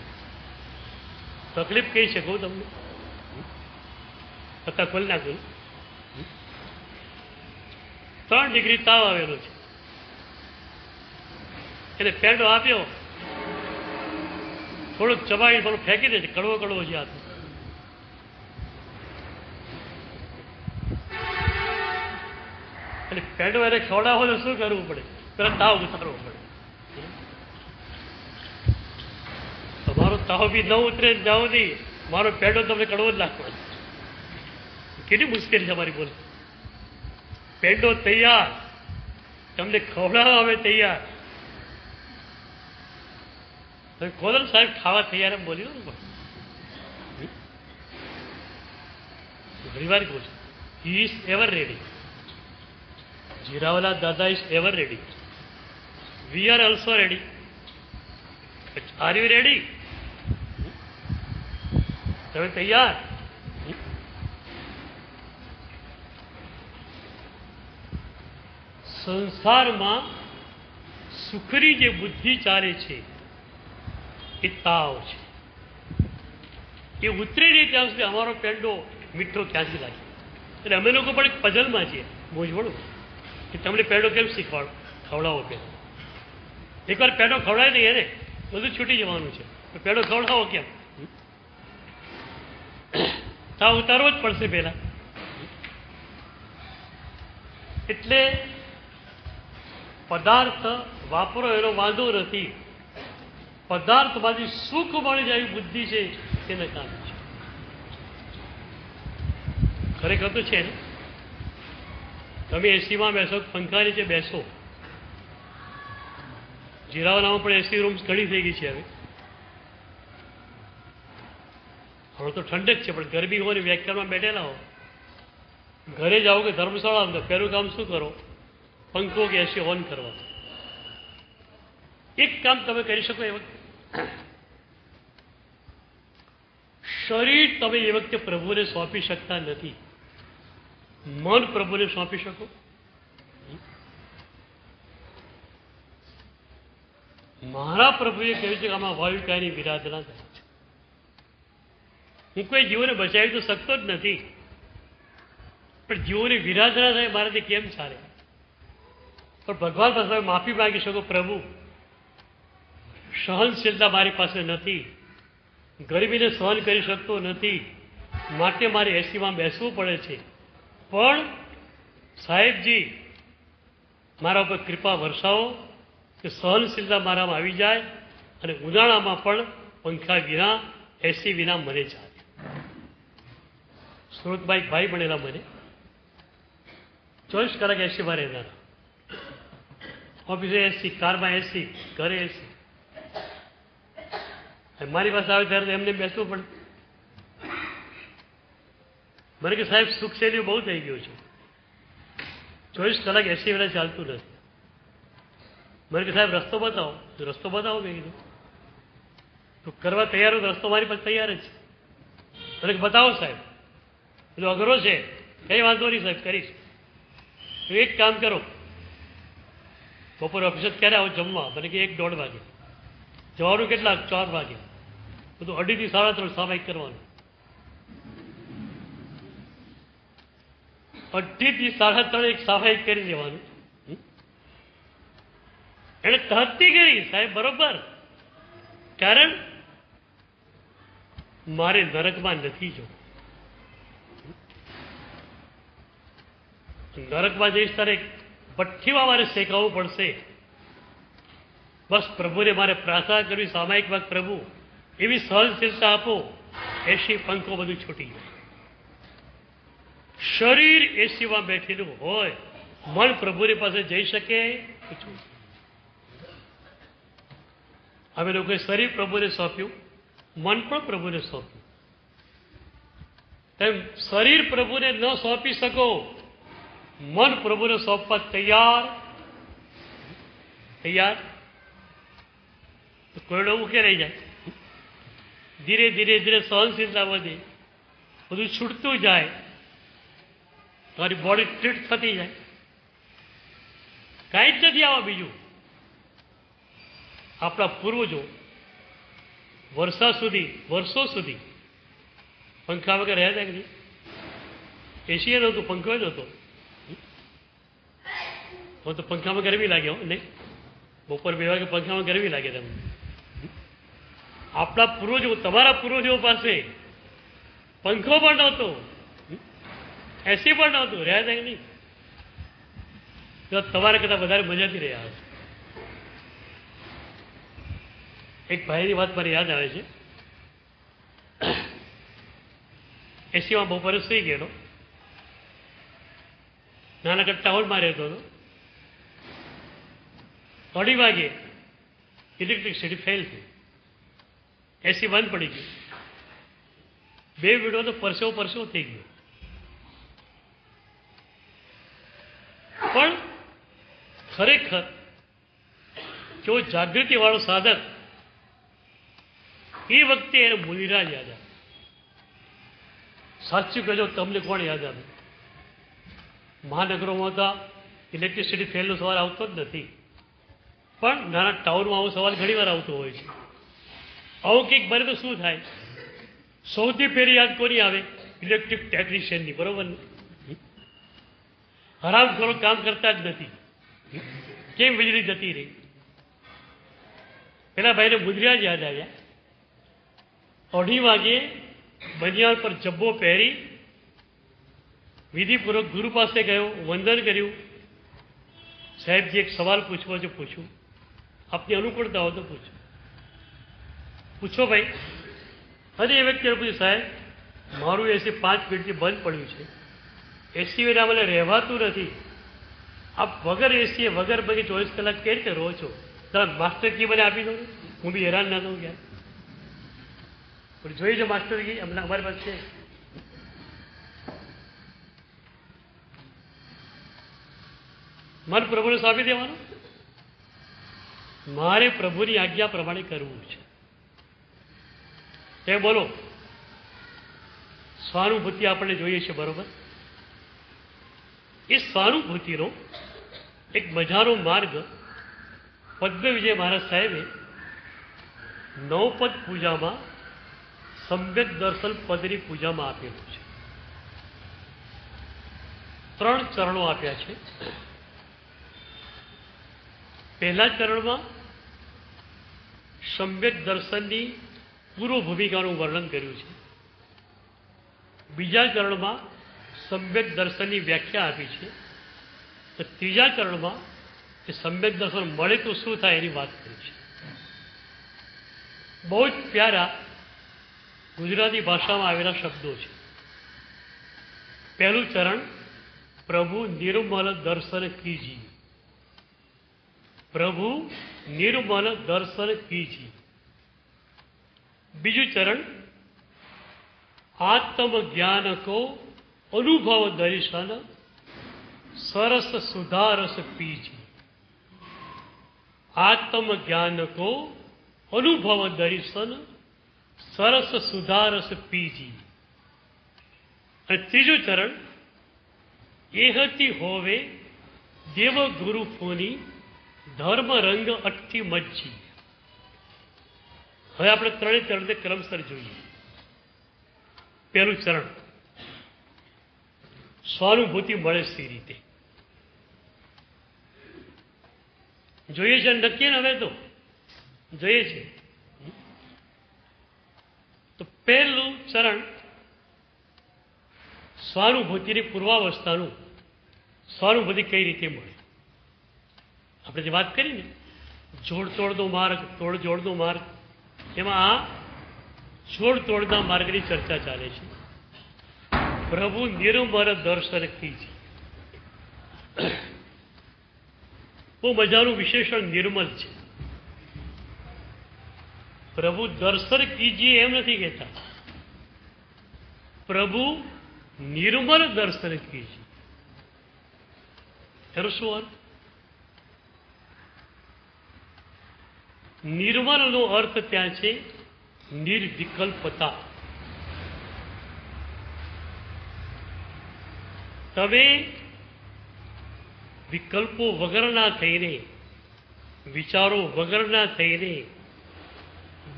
તકલીફ કઈ છે કહું તમને? પત્તા ખોલી નાખું. 3 ડિગ્રી તાવ આવેલો છે. એને પેંડો આપ્યો, થોડુંક ચબાવી મને ફેંકી દે છે, કડવો કડવો છે હાથ. એટલે પેંડો એને ખવડાવો તો શું કરવું પડે? પેલા તાવ ઉતારવો પડે. તમારો તાવ બી ન ઉતરે જાઓ નહીં, મારો પેંડો તમને કડવો જ નાખવાનો. કેટલી મુશ્કેલી છે અમારી. બોલે પેંડો તૈયાર, તમને ખવડાવવા આવે તૈયાર. તમે કોદલ સાહેબ ખાવા તૈયાર એમ બોલી ને. ઘણી વાર કહું છું, હી ઇઝ એવર રેડી. જીરાવાલા દાદા is ever ready. We are also ready. Are you ready? તમે તૈયાર? સંસારમાં સુખરી જે બુદ્ધિ ચાલે છે એ તાવ છે. એ ઉતરે નહીં ત્યાં સુધી અમારો પેંડો મીઠો ક્યાંથી લાગે. એટલે અમે લોકો પણ એક પઝલમાં છીએ, મૂંઝવણું કે તમને પેંડો કેમ શીખવાડો, ખવડાવો કે. એકવાર પેંડો ખવડાય નહીં એને બધું છૂટી જવાનું છે. તો પેંડો ખવડાવો કેમ? તાવ ઉતારવો જ પડશે પહેલા. એટલે પદાર્થ વાપરો એનો વાંધો નથી. પદાર્થમાંથી સુખ મળી જાય એવી બુદ્ધિ છે એને કામે છે. ખરેખર તો છે ને. તમે એસીમાં બેસો, પંખા નીચે બેસો. જીરાવાલામાં પણ એસી રૂમ્સ ઘણી થઈ ગઈ છે હવે. હવે તો ઠંડક છે, પણ ગરમી હોય ને વ્યાખ્યાનમાં બેઠેલા હો, ઘરે જાઓ કે ધર્મશાળામાં, પહેલું કામ શું કરો? પંખો કે એસી ઓન કરવા. એક કામ તમે કરી શકો એ વખતે, શરીર તમે એ વખતે પ્રભુને સોંપી શકતા નથી. મન પ્રભુને સોંપી શકો. મારા પ્રભુએ કહ્યું છે કે આમાં વાયુકાયની વિરાધના થાય છે. હું કોઈ જીવોને બચાવી તો શકતો જ નથી, પણ જીવોની વિરાધના થાય મારાથી કેમ ચાલે? પણ ભગવાન પાસે માફી માંગી શકો, પ્રભુ સહનશીલતા મારી પાસે નથી, ગરમીને સહન કરી શકતો નથી, માટે મારે એસીમાં બેસવું પડે છે. પણ સાહેબજી મારા ઉપર કૃપા વરસાવો કે સહનશીલતા મારામાં આવી જાય અને ઉનાળામાં પણ પંખા વિના, એસી વિના મને ચાલે. સુરતભાઈ ભાઈ બનેલા મને 24 કલાક એસીમાં રહેનારા. ઓફિસે એસી, કારમાં એસી, ઘરે એસી. મારી પાસે આવે ત્યારે એમને બેસવું પડે. મને કે સાહેબ સુખ શૈલી બહુ થઈ ગયું છે, 24 કલાક એસી વેળા ચાલતું નથી. મને કે સાહેબ રસ્તો બતાવો. રસ્તો બતાવો મેં કીધું. તું કરવા તૈયાર હોય રસ્તો મારી પાસે તૈયાર જ છે. મને કે બતાવો સાહેબ. એટલે અઘરો છે, કઈ વાંધો નહીં સાહેબ, કરીશ. તો એક કામ કરો, બપોરે ઓફિસે ક્યારે આવો જમવા? મને કે 1-1:30 વાગે. જવાનું કેટલા? 4 વાગે. બધું 2:30 થી 3:30 સામાયિક કરવાનું. 2:30 થી 3:30 એક સામાયિક કરી દેવાનું. એને તહતી કરી સાહેબ, બરોબર. કારણ મારે નરકમાં નથી જવું. નરકમાં જઈશ તારે ભઠ્ઠીમાં મારે શેકાવવું પડશે. બસ પ્રભુને મારે પ્રાર્થના કરવી સામાયિકમાં, પ્રભુ એવી સહનશીલતા આપો, એસી પંખો બધું છૂટી જાય. શરીર એસીમાં બેઠેલું હોય, મન પ્રભુની પાસે જઈ શકે. અમે લોકોએ શરીર પ્રભુને સોંપ્યું, મન પણ પ્રભુને સોંપ્યું. તેમ શરીર પ્રભુને ન સોંપી શકો, મન પ્રભુને સોંપવા તૈયાર તૈયાર તો કોયડો મૂકે રહી જાય. ધીરે ધીરે ધીરે સહનશીલતા વધે, બધું છૂટતું જાય, તમારી બોડી ટ્રીટ થતી જાય. કાંઈ જ નથી આવા બીજું. આપણા પૂર્વજો વર્ષો સુધી પંખા વગર રહ્યા હતા કે નહીં? એસી નહોતું, પંખો જ હતો. તો પંખામાં ગરમી લાગે નહીં? બપોર 2 વાગે પંખામાં ગરમી લાગે તમને. આપણા પૂર્વજો, તમારા પૂર્વજો પાસે પંખો પણ નહોતો, એસી પણ નહોતું, રહ્યા હતા કે નહીં? તો તમારા કરતાં વધારે મજાથી રહ્યા હશે. એક ભાઈની વાત મને યાદ આવે છે. એસીમાં બપોરે સુઈ ગયેલો, નાનકડા ટાઉનમાં રહેતો હતો. 2:30 વાગે ઇલેક્ટ્રિસિટી ફેલ થઈ, એસી બંધ પડી ગઈ. 2 મિનિટમાં તો પરસેવો થઈ ગયો. પણ ખરેખર કેવો જાગૃતિવાળો સાધક, એ વખતે એને મુનિરાજ યાદ આવે. સાચું કહેજો, તમને કોણ યાદ આવે? મહાનગરોમાં હતા ઇલેક્ટ્રિસિટી ફેલનો સવાલ આવતો જ નથી, પણ નાના ટાઉનમાં આવો સવાલ ઘણી વાર આવતો હોય છે. આવું કંઈક બને તો શું થાય? સૌથી પહેલી યાદ કોની આવે? ઇલેક્ટ્રિક ટેકનિશિયનની, બરોબર ને? હરામખોરો કામ કરતા જ નથી, કેમ વીજળી જતી રહી? પેલા ભાઈને મુદ્રિયા જ યાદ આવ્યા. 2:30 વાગે બનિયાન પર જબ્બો પહેરી વિધિપૂર્વક ગુરુ પાસે ગયો, વંદન કર્યું. સાહેબજી, એક સવાલ પૂછવો છે, પૂછું? આપની અનુકૂળતા હોય તો પૂછો. પૂછો ભાઈ. અને એ વ્યક્તિને પૂછ્યું, સાહેબ મારું એસી 5 મિનિટથી બંધ પડ્યું છે, એસી વિના મને રહેવાતું નથી. આપ વગર એસી વગર બગી 24 કલાક કેવી રીતે રહો છો? જરા માસ્ટર કી મને આપી દો, હું બી હેરાન ના થઉં ક્યાં. પણ જોઈ જો માસ્ટર કી હમણાં અમારી પાસે છે. મન પ્રભુને સોંપી દેવાનું. મારે પ્રભુની આજ્ઞા પ્રમાણે કરવું છે. તે બોલો, સ્વાનુભૂતિ આપણે જોઈએ છે, બરોબર? એ સ્વાનુભૂતિનો એક મજાનો માર્ગ પદ્મ વિજય મહારાજ સાહેબે 9 પદ પૂજામાં સમ્યક દર્શન પદની પૂજામાં આપેલું છે. 3 ચરણો આપ્યા છે. પહેલા ચરણમાં સમ્યક દર્શનની પૂર્વ ભૂમિકાનું વર્ણન કર્યું છે. બીજા ચરણમાં સમ્યક દર્શનની વ્યાખ્યા આપી છે. તો ત્રીજા ચરણમાં એ સમ્યક દર્શન મળે તો શું થાય એની વાત કરી છે. બહુ જ પ્યારા ગુજરાતી ભાષામાં આવેલા શબ્દો છે. પહેલું ચરણ, પ્રભુ નિર્મલ દર્શન કીજી. પ્રભુ નિર્મલ દર્શન કીજી. બીજું ચરણ, આત્મ જ્ઞાન કો અનુભવ દર્શન સરસ સુધારસ પીજી. આત્મ જ્ઞાન કો અનુભવ દર્શન સરસ સુધારસ પીજી. અને ત્રીજું ચરણ, એહતી હોવે દેવ ગુરુ ફોની ધર્મ રંગ અટથી મજ્જી. હવે આપણે ત્રણેય ચરણને ક્રમસર જોઈએ. પહેલું ચરણ, સ્વાનુભૂતિ મળે સી રીતે જોઈએ છે. નક્કી ને હવે તો જોઈએ છે. તો પહેલું ચરણ સ્વાનુભૂતિની પૂર્વાવસ્થાનું, સ્વાનુભૂતિ કઈ રીતે મળે. આપણે જે વાત કરી ને, જોડ તોડનો માર્ગ, તોડ જોડનો માર્ગ, એમાં આ જોડ તોડના માર્ગની ચર્ચા ચાલે છે. પ્રભુ નિર્મળ દર્શન કીજી. બહુ મજાનું વિશેષણ નિર્મલ છે. પ્રભુ દર્શન કીજીએ એમ નથી કહેતા, પ્રભુ નિર્મળ દર્શન કીજી. એનો શું અર્થ? નિર્મળનો અર્થ ત્યાં છે નિર્વિકલ્પતા. તમે વિકલ્પો વગરના થઈને, વિચારો વગરના થઈને,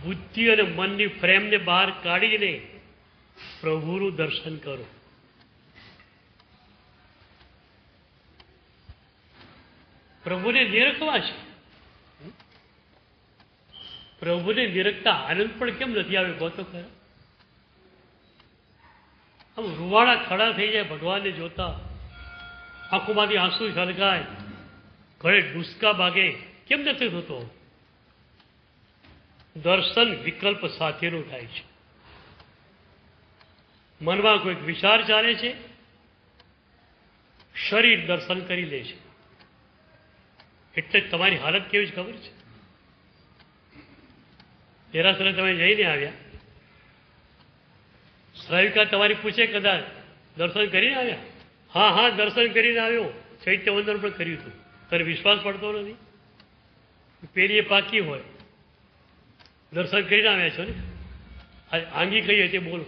બુદ્ધિ અને મનની ફ્રેમને બહાર કાઢીને પ્રભુનું દર્શન કરો. પ્રભુને નિરખવા છે. પ્રભુને નિરખતા આનંદ પણ કેમ નથી આવે કહો તો ખરા. આમ રૂવાડા ખડા થઈ જાય ભગવાનને જોતા, આંખોમાંથી આંસુ છલકાય, ઘરે ડુસકા ભાગે, કેમ નથી થતો? દર્શન વિકલ્પ સાથેનું થાય છે. મનમાં કોઈક વિચાર ચાલે છે, શરીર દર્શન કરી લે છે. એટલે જ તમારી હાલત કેવી છે ખબર છે? દેરાસરે તમે જઈને આવ્યા, શ્રાવિકા તમારી પૂછે કદાચ દર્શન કરીને આવ્યા? હા હા દર્શન કરીને આવ્યો, ચૈત્ય વંદન પણ કર્યું હતું. તને વિશ્વાસ પડતો નથી? પેલી એ પાકી હોય, દર્શન કરીને આવ્યા છો ને, આંગી કહીએ તે બોલો.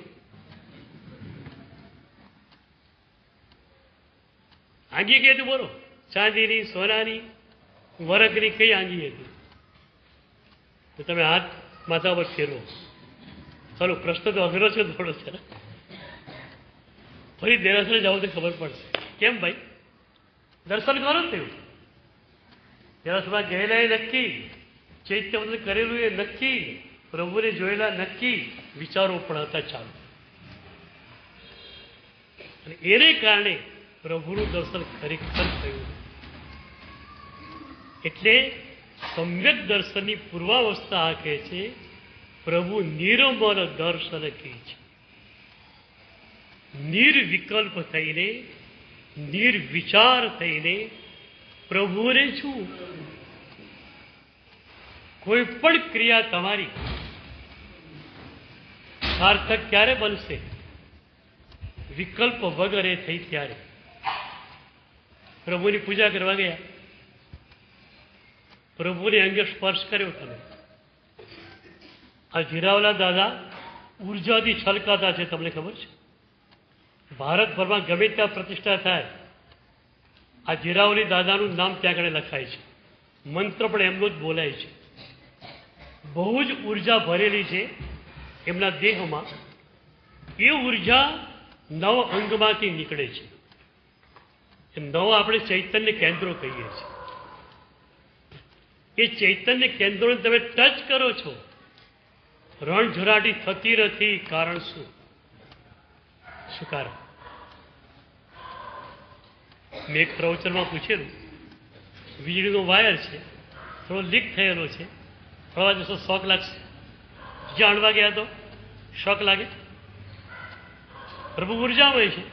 આંગી કહીએ તો બોલો. ચાંદીની, સોનાની, વરકની કઈ આંગી હતી? તો તમે હાથ માથા પર ફેરવો. ચાલો, પ્રશ્ન તો અઘરો છે થોડો છે. ફરી દેરાસરે જાઓ તો ખબર પડશે. કેમ ભાઈ? દર્શન કરો ને તેવું. દેરાસરમાં ગયેલા એ નક્કી, ચૈત્ય વંદન કરેલું એ નક્કી, પ્રભુને જોયેલા નક્કી, વિચારો પણ હતા ચાલુ. અને એને કારણે પ્રભુનું દર્શન ખરેખર થયું. એટલે સમ્યક દર્શનની પૂર્વાવસ્થા આ કહે છે, પ્રભુ નિર્મળ દર્શન કહે છે. નિર્વિકલ્પ થઈને, નિર્વિચાર થઈને પ્રભુને શું? કોઈ પણ ક્રિયા તમારી સાર્થક ક્યારે બનશે? વિકલ્પ વગર એ થઈ ત્યારે. પ્રભુની પૂજા કરવા ગયા, પ્રભુને અંગે સ્પર્શ કર્યો તમે. આ જીરાવલા દાદા ઉર્જાથી છલકાતા છે, તમને ખબર છે? ભારતભરમાં ગમે ત્યાં પ્રતિષ્ઠા થાય, આ જીરાવલી દાદાનું નામ ત્યાં આગળ લખાય છે. મંત્ર પણ એમનો જ બોલાય છે. બહુ જ ઉર્જા ભરેલી છે એમના દેહમાં. એ ઉર્જા નવ અંગમાંથી નીકળે છે. એ નવ આપણે ચૈતન્ય કેન્દ્રો કહીએ છીએ. એ ચૈતન્ય કેન્દ્રોને તમે ટચ કરો છો, રણઝરાટી થતી નથી. કારણ શું? શું કારણ? મેં એક પ્રવચનમાં પૂછેલું, વીજળીનો વાયર છે, થોડો લીક થયેલો છે, ફરવા જશો શોક લાગશે. જાણવા ગયા તો શોક લાગે? પ્રભુ ઉર્જામય છે,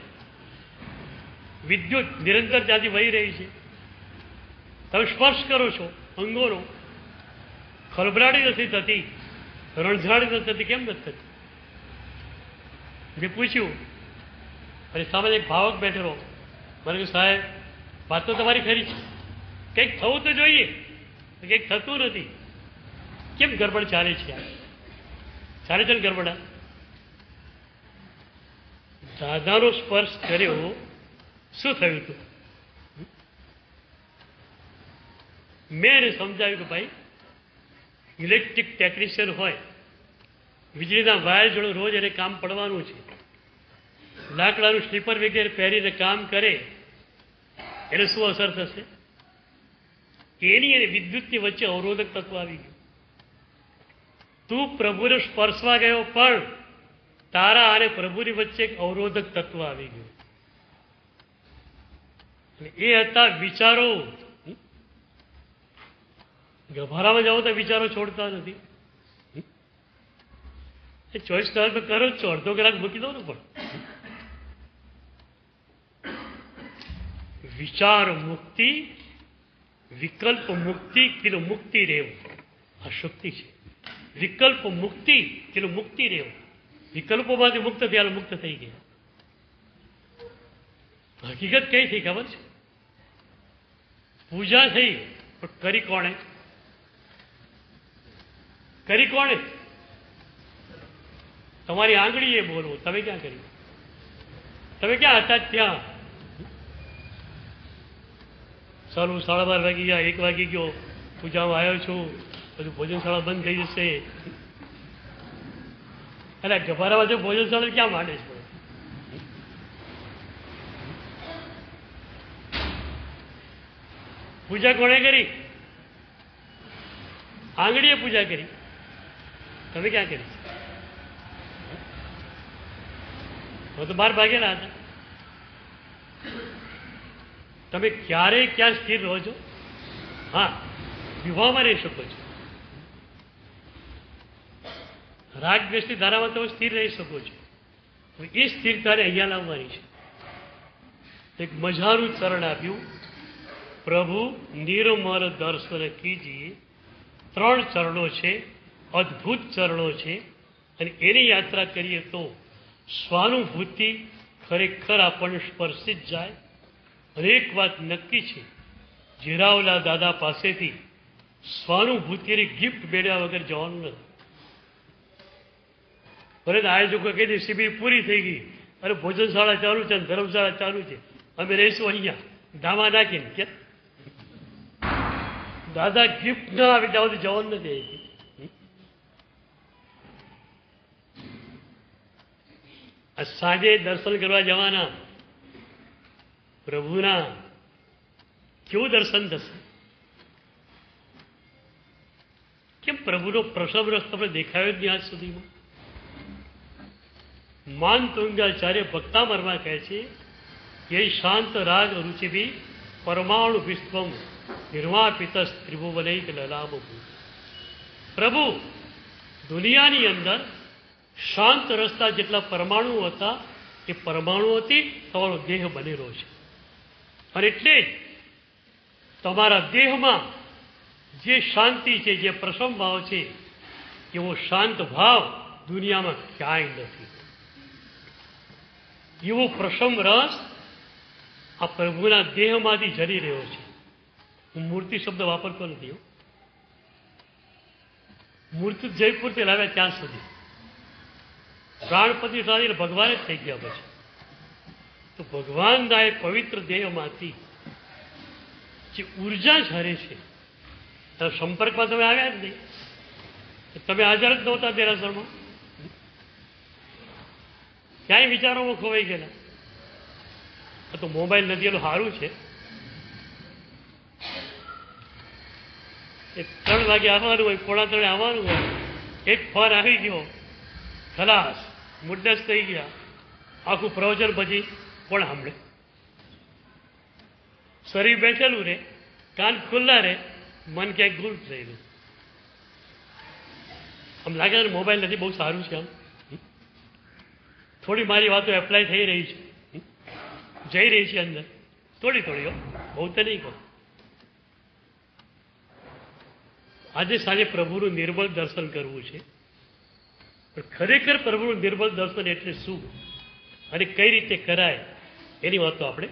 વિદ્યુત નિરંતર ત્યાંથી વહી રહી છે. તમે સ્પર્શ કરો છો, અંગોનો ખળભળાટી નથી થતી, રણઝાડી નથી થતી, કેમ નથી થતી? મેં પૂછ્યું, અને સામે એક ભાવક બેઠેલો, મને કહ્યું સાહેબ વાત તો તમારી ખરી છે, કંઈક થવું તો જોઈએ, કંઈક થતું નથી, કેમ ગરબડ ચાલે છે? ચાલે છે ને ગરબડા? દાદાનો સ્પર્શ કર્યો, શું થયું હતું? મેં એને સમજાવ્યું કે ભાઈ ઇલેક્ટ્રિક ટેકનિશિયન હોય, વીજળીના વાયર જોડે રોજ એને કામ પડવાનું છે, લાકડાનું સ્લીપર વગેરે પહેરીને કામ કરે, એને શું અસર થશે? એની અને વિદ્યુતની વચ્ચે અવરોધક તત્વ આવી ગયું. તું પ્રભુને સ્પર્શવા ગયો, પણ તારા અને પ્રભુની વચ્ચે એક અવરોધક તત્વ આવી ગયું. એ હતા વિચારો. ગભારામાં જાઓ તો વિચારો છોડતા નથી. એ ચોઈસ તો કરો જ છો, અડધો કલાક મૂકી દો ને. પણ વિચાર મુક્તિ, વિકલ્પ મુક્તિ કિલો મુક્તિ રેવ, આ શક્તિ છે. વિકલ્પ મુક્તિ કિલો મુક્તિ રેવ. વિકલ્પોમાંથી મુક્ત થયા, મુક્ત થઈ ગયા. હકીકત કઈ થઈ ખબર છે? પૂજા થઈ, પણ કરી કોણે? કરી કોણે? તમારી આંગળીએ બોલવું. તમે ક્યાં કર્યું? તમે ક્યાં હતા ત્યાં? સારું 12:30 વાગી ગયા, 1 વાગી ગયો, પૂજામાં આવ્યો છું, બધું ભોજનશાળા બંધ થઈ જશે. એટલે ગભારામાં જો ભોજનશાળા ક્યાં માંડે છે? પૂજા કોણે કરી? આંગળીએ પૂજા કરી. તમે ક્યાં કરી? હું તો 12 વાગેલા હતા. તમે ક્યારેય ક્યાં સ્થિર રહો છો? હા, વિવાહમાં રહી શકો છો, રાગ દ્વેષની ધારામાં તમે સ્થિર રહી શકો છો. એ સ્થિરતાને અહીંયા લાવવાની છે. એક મજાનું ચરણ આપ્યું, પ્રભુ નિર્મળ દર્શન કીજીએ. 3 ચરણો છે, અદ્ભુત ચરણો છે, અને એની યાત્રા કરીએ તો સ્વાનુભૂતિ ખરેખર આપણને સ્પર્શી જ જાય. અને એક વાત નક્કી છે, જીરાવલા દાદા પાસેથી સ્વાનુભૂતિની ગિફ્ટ મેળવ્યા વગર જવાનું નથી. ભલે આયોજકો કહી દે શિબિર પૂરી થઈ ગઈ, અરે ભોજનશાળા ચાલુ છે, ધર્મશાળા ચાલુ છે, અમે રહીશું અહીંયા ધામા નાખીને. કે દાદા ગિફ્ટ ના આવે ત્યાં સુધી જવાનું નથી. આ સાંજે દર્શન કરવા જવાના પ્રભુના, કેવું દર્શન થશે? કેમ પ્રભુનો પ્રસવ રસ તમને દેખાયો જ નહીં આજ સુધીમાં? માન તુંગાચાર્ય ભક્તામરમાં કહે છે, એ શાંત રાગ રુચિભી પરમાણુ વિશ્વમ નિર્માપિત ત્રિભુવનૈક લલામભૂ. પ્રભુ દુનિયાની અંદર શાંત રસ્તા જેટલા પરમાણુ હતા, એ પરમાણુઓથી તમારો દેહ બનેલો છે. અને એટલે જ તમારા દેહમાં જે શાંતિ છે, જે પ્રસમ ભાવ છે, એવો શાંત ભાવ દુનિયામાં ક્યાંય નથી. એવો પ્રસમ રસ આ પ્રભુના દેહમાંથી ઝરી રહ્યો છે. હું મૂર્તિ શબ્દ વાપરતો નથી. મૂર્તિ જયપુરથી લાવ્યા ત્યાં સુધી પ્રાણપતિ સાથે ભગવાન જ થઈ ગયા. પછી તો ભગવાનના એ પવિત્ર દેહમાંથી જે ઉર્જા ઝરે છે, એના સંપર્કમાં તમે આવ્યા જ નહીં. તમે હાજર જ નહોતા દેરાસરમાં, ક્યાંય વિચારોમાં ખોવાઈ ગયેલા. તો મોબાઈલ નથી એનું સારું છે. એ 3 વાગે આવવાનું હોય, 2:45 આવવાનું હોય, એક ફોન આવી ગયો, ખલાસ મુદ્દસ થઈ ગયા. આખું પ્રવચન પછી કોણ સાંભળે? શરીર બેઠેલું રે, કાન ખુલ્લા રે, મન ક્યાંક ગુલ થયેલું. આમ લાગે છે મોબાઈલ નથી, બહુ સારું છે. આમ થોડી મારી વાતો એપ્લાય થઈ રહી છે, જઈ રહી છે અંદર થોડી થોડી, બહુ તો નહીં કહું. આજે સાંજે પ્રભુનું નિર્મળ દર્શન કરવું છે. પણ ખરેખર પ્રભુનું નિર્મળ દર્શન એટલે શું અને કઈ રીતે કરાય એની વાતો આપણે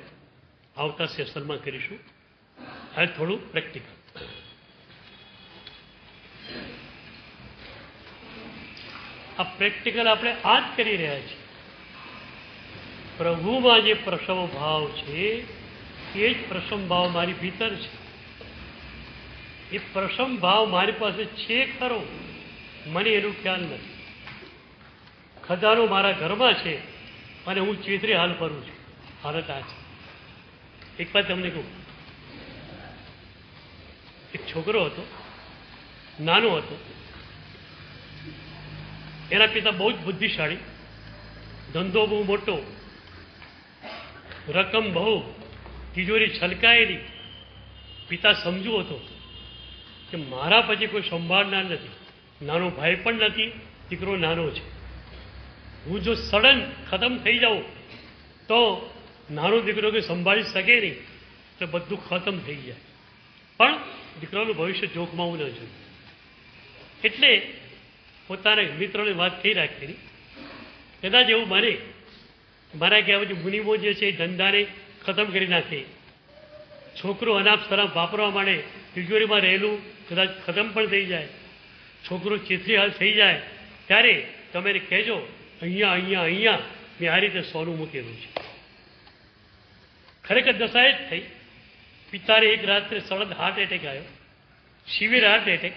આવતા સેશનમાં કરીશું. હવે થોડું પ્રેક્ટિકલ. આ પ્રેક્ટિકલ આપણે આ જ કરી રહ્યા છીએ. પ્રભુમાં જે પ્રસવ ભાવ છે એ જ પ્રસમ ભાવ મારી ભીતર છે. એ પ્રસમ ભાવ મારી પાસે છે ખરો, મને એનું ખ્યાલ નથી. ખજાનો મારા ઘરમાં છે અને હું ચેતરી હાલ ફરું છું. હાલત આ છે. એક વાત તમને કહું, એક છોકરો હતો, નાનો હતો. એના પિતા બહુ જ બુદ્ધિશાળી, ધંધો બહુ મોટો, રકમ બહુ, તિજોરી છલકાયેલી. પિતા સમજુ હતો કે મારા પછી કોઈ સંભાળનાર નથી, નાનો ભાઈ પણ નથી, દીકરો નાનો છે. હું જો સડન ખતમ થઈ જાઉં તો નાનો દીકરો કોઈ સંભાળી શકે નહીં, એટલે બધું ખતમ થઈ જાય. પણ દીકરાનું ભવિષ્ય જોખમાવું ન જોઈએ. એટલે પોતાના મિત્રોની વાત થઈ રાખેલી, કદાચ એવું બને મારા કહેવા પછી મુનિમો જે છે એ ધંધાને ખતમ કરી નાખે, છોકરો અનાપ શરાબ વાપરવા માંડે, તિજોરીમાં રહેલું કદાચ ખતમ પણ થઈ જાય, છોકરો ચેતરી હાલ થઈ જાય, ત્યારે તમે એને કહેજો અહીંયા અહીંયા અહીંયા મેં આ રીતે સોનું મૂકેલું છે. ખરેખર દશા જ થઈ. પિતાને એક રાત્રે સડન હાર્ટ એટેક આવ્યો, સિવિયર હાર્ટ એટેક,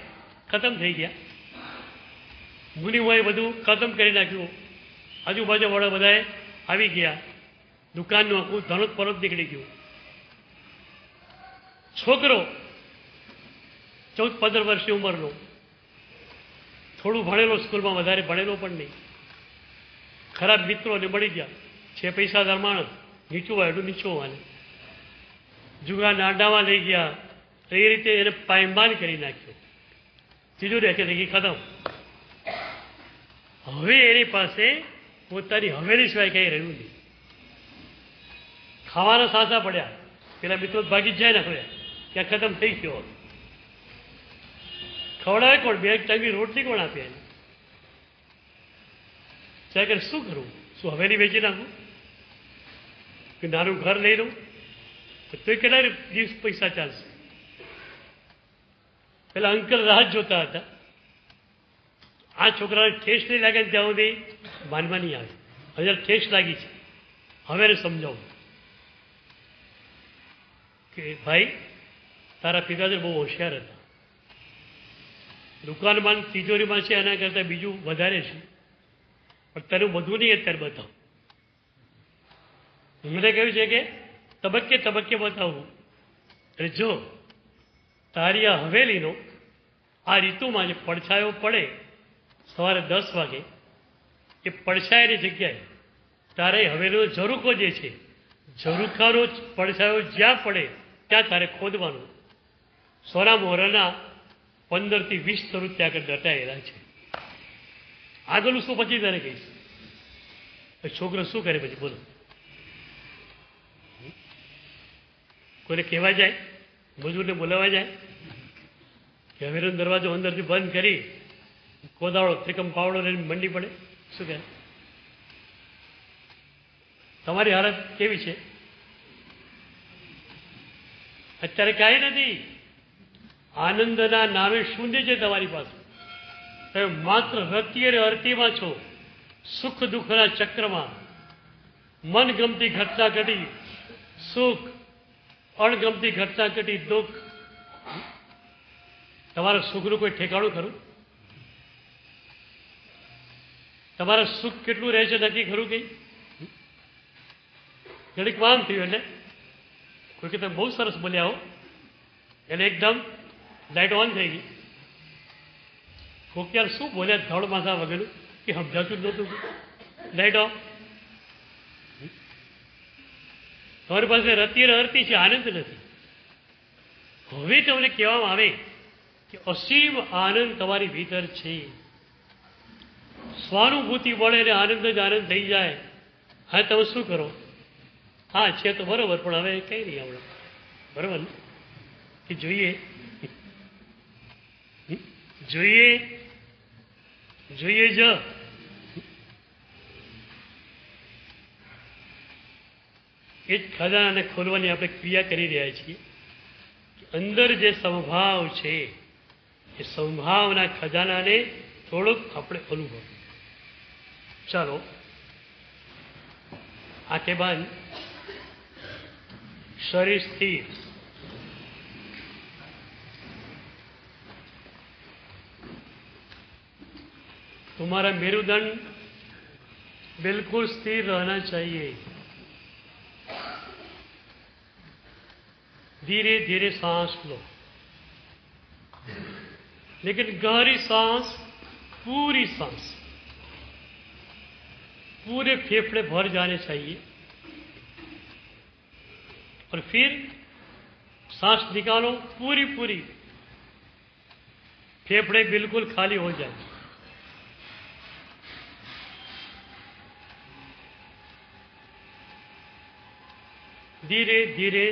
ખતમ થઈ ગયા. મુનિમોએ બધું ખતમ કરી નાખ્યું. આજુબાજુ વાળા બધાએ આવી ગયા. દુકાનનું આખું ધનોત પરત નીકળી ગયું. છોકરો 14-15 વર્ષની ઉંમરનો, થોડું ભણેલો, સ્કૂલમાં વધારે ભણેલો પણ નહીં. ખરાબ મિત્રોને મળી ગયા, છે પૈસાદાર માણસ, નીચું વાળું નીચું વાને, જુગારના અડ્ડામાં લઈ ગયા. તો એ રીતે એને પાયમાન કરી નાખ્યો. તિજોરી આખી થઈ ગઈ, ખતમ. હવે એની પાસે પોતાની હવેલી સિવાય કંઈ રહ્યું નહીં. ખાવાના સાસા પડ્યા, પેલા મિત્રો ભાગી જ જાય ને, હવે ક્યાં ખતમ થઈ ગયો. ખવડાવે કોણ? બે ટાઈમની રોટલી કોણ આપે એને? ત્યારે શું કરવું? શું હવેલી વેચી નાખવું કે નાનું ઘર લઈ લઉં? તો કેટલા દિવસ પૈસા ચાલશે? પેલા અંકલ રાહ જોતા હતા. આ છોકરાને ઠેસ નહીં લાગે ને ત્યાં સુધી માનવા નહીં આવે. હવે ઠેસ લાગી છે, હવે એને સમજાવું કે ભાઈ તારા પિતાજી બહુ હોશિયાર હતા. દુકાનમાં તિજોરીમાં છે એના કરતાં બીજું વધારે છે, પણ તારું બધું નહીં અત્યારે બતાવું. મને કહ્યું છે કે તબક્કે તબક્કે બતાવવું. એટલે જો તારી આ હવેલીનો આ ઋતુમાં જે પડછાયો પડે સવારે 10 વાગે, એ પડછાયાની જગ્યાએ તારે હવેલીનો ઝરૂખો જે છે, ઝરૂખાનો પડછાયો જ્યાં પડે ત્યાં તારે ખોદવાનું. સોના મોહરાના 15 થી 20 સ્વરૂપ ત્યાં આગળ દટાયેલા છે. આગળનું શું પછી તારે કહીશ. છોકરો શું કરે પછી બોલો? કોઈને કહેવા જાય, મજૂરને બોલાવા જાય કે હવેલીનો દરવાજો અંદરથી બંધ કરી કોદાળો ત્રિકમ પાવડો લઈને મંડી પડે? શું કહે? તમારી હાલત કેવી છે અત્યારે? કાંઈ નથી. આનંદના નામે શૂન્ય છે તમારી પાસે. તમે માત્ર રતિ અને અરતીમાં છો, સુખ દુઃખના ચક્રમાં. મનગમતી ઘટના ઘટી સુખ, અણગમતી ઘટના ઘટી દુઃખ. તમારા સુખનું કોઈ ઠેકાણું ખરું? તમારા સુખ કેટલું રહે છે નક્કી ખરું? કંઈ ઘડીક વામ થયું એટલે કોઈ કે તમે બહુ સરસ બોલ્યા હો, એટલે એકદમ લાઇટ ઓન થઈ ગઈ. કોક યાર શું બોલ્યા ધડ માથા વગેરે કે સમજાતું જ નહોતું. Light of. તમારી પાસે રતિ રડતી છે, આનંદ નથી. હવે તમને કહેવામાં આવે કે અસીમ આનંદ તમારી ભીતર છે. સ્વાનુભૂતિ મળે ને આનંદ જ આનંદ થઈ જાય. હા તમે શું કરો? હા છે તો બરોબર, પણ હવે કંઈ નહીં આપણે બરોબર ને કે જોઈએ. જોઈએ જોઈએ જ એ જ ખજાનાને ખોલવાની આપણે ક્રિયા કરી રહ્યા છીએ. અંદર જે સમભાવ છે એ સમભાવના ખજાનાને થોડોક આપણે અનુભવ. ચાલો આંખે બંધ, શરીર સ્થિર. तुम्हारा मेरुदंड बिल्कुल स्थिर रहना चाहिए. धीरे धीरे सांस लो, लेकिन गहरी सांस, पूरी सांस, पूरे फेफड़े भर जाने चाहिए. और फिर सांस निकालो पूरी पूरी, फेफड़े बिल्कुल खाली हो जाए. धीरे धीरे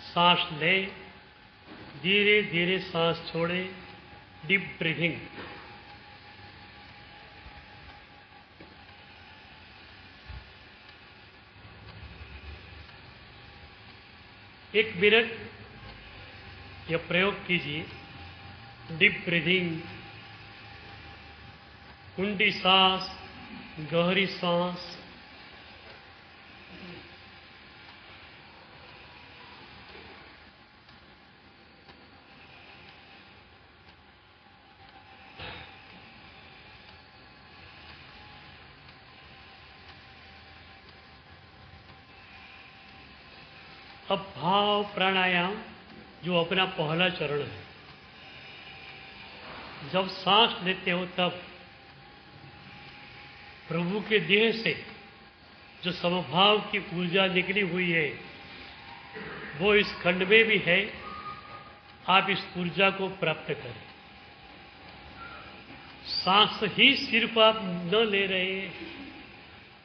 सांस ले, धीरे धीरे सांस छोड़े. Deep breathing. एक मिनट यह प्रयोग कीजिए. डीप ब्रीथिंग, ऊंडी सांस, गहरी सांस. अब भाव प्राणायाम जो अपना पहला चरण है. जब सांस लेते हो तब प्रभु के देह से जो समभाव की ऊर्जा निकली हुई है वो इस खंड में भी है. आप इस ऊर्जा को प्राप्त करें. सांस ही सिर्फ आप न ले रहे हैं,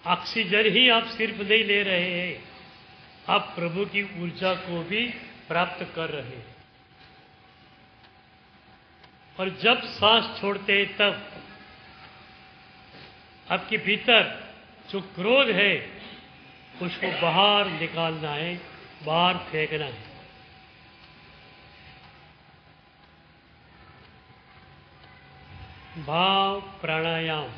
ऑक्सीजन ही आप सिर्फ नहीं ले रहे हैं, आप प्रभु की ऊर्जा को भी प्राप्त कर रहे हैं. और जब सांस छोड़ते हैं तब आपके भीतर जो क्रोध है उसको बाहर निकालना है, बाहर फेंकना है. भाव प्राणायाम.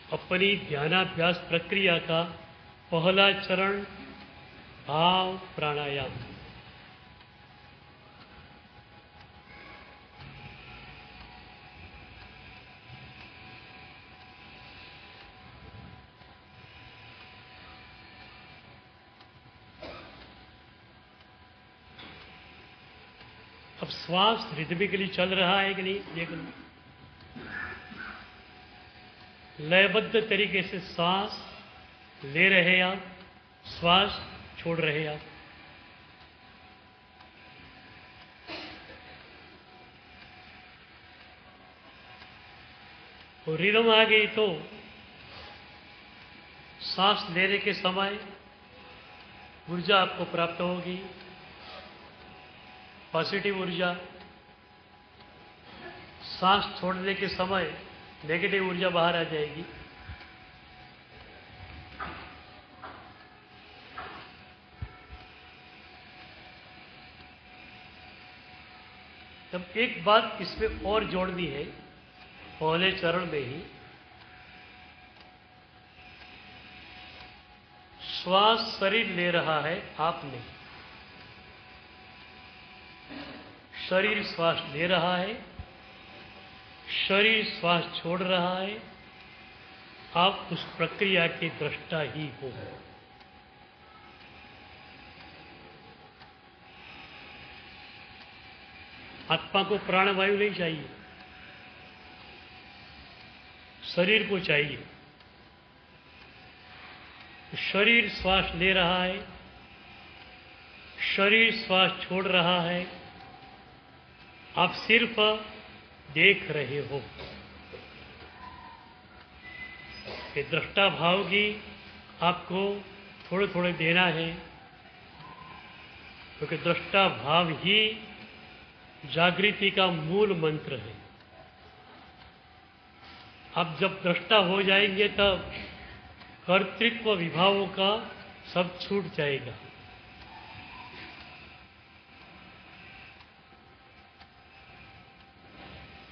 अपनी ध्यानाभ्यास प्रक्रिया का पहला चरण भाव प्राणायाम. अब श्वास रिदमिकली चल रहा है कि नहीं देख लो. लयबद्ध तरीके से सांस ले रहे आप, श्वास छोड़ रहे आप. और रिदम आ गई तो सांस लेने के समय ऊर्जा आपको प्राप्त होगी, पॉजिटिव ऊर्जा. सांस छोड़ने के समय नेगेटिव ऊर्जा बाहर आ जाएगी. तब एक बात इसमें और जोड़नी है. पहले चरण में ही श्वास शरीर ले रहा है, आप नहीं. शरीर श्वास ले रहा है, शरीर श्वास छोड़ रहा है. आप उस प्रक्रिया के दृष्टा ही हो. आत्मा को प्राणवायु नहीं चाहिए, शरीर को चाहिए. शरीर श्वास ले रहा है, शरीर श्वास छोड़ रहा है. आप सिर्फ देख रहे हो. कि दृष्टा भाव की आपको थोड़े थोड़े देना है, क्योंकि दृष्टा भाव ही जागृति का मूल मंत्र है। आप जब दृष्टा हो जाएंगे तब कर्तृत्व विभावों का सब छूट जाएगा।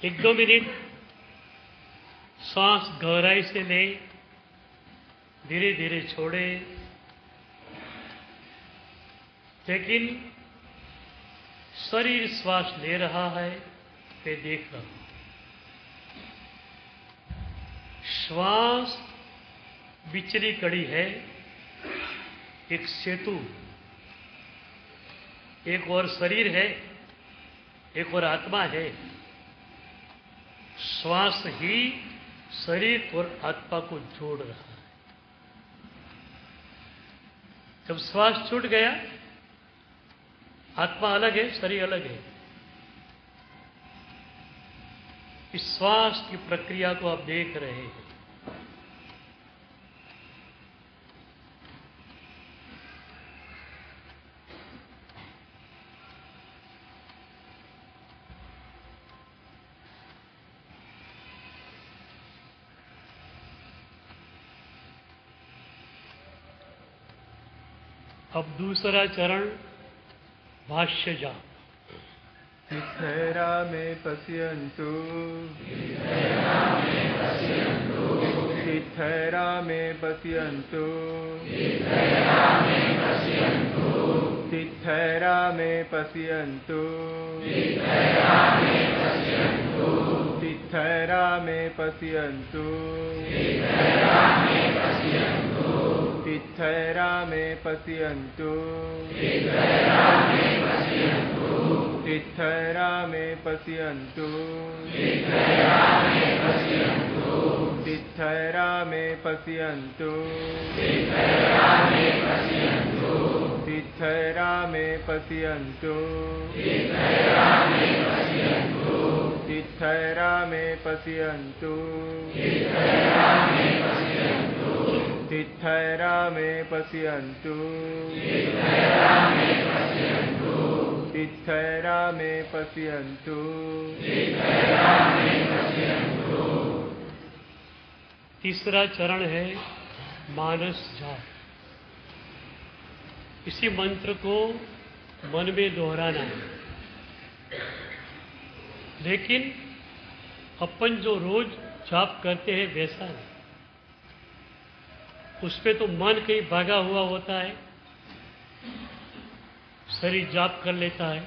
एक दो मिनट सांस गहराई से ले, धीरे धीरे छोड़े, लेकिन शरीर श्वास ले रहा है, मैं देख रहा हूं। श्वास बिचली कड़ी है, एक सेतु, एक और शरीर है, एक और आत्मा है। श्वास ही शरीर और आत्मा को जोड़ रहा है। जब श्वास छूट गया, आत्मा अलग है, शरीर अलग है। इस श्वास की प्रक्रिया को आप देख रहे हैं। अब दूसरा चरण भाष्य जाप। तिथैरा मे पश्यन्तु, तिथैरा मे पश्यन्तु, तिथैरा मे पश्यन्तु, तिथैरा मे पश्यन्तु, तिथैरा मे पश्यन्तु, तिथैरा मे पश्यन्तु, तिथैरा मे पश्यन्तु, तिथैरा मे पश्यन्तु, तिथैरा मे पश्यन्तु, तिथैरा मे पश्यन्तु, तिथैरा मे पश्यन्तु। तीसरा चरण है मानस जाप। इसी मंत्र को मन में दोहराना है, लेकिन अपन जो रोज जाप करते हैं वैसा नहीं। उस पे तो मन कहीं भागा हुआ होता है, शरीर जाप कर लेता है।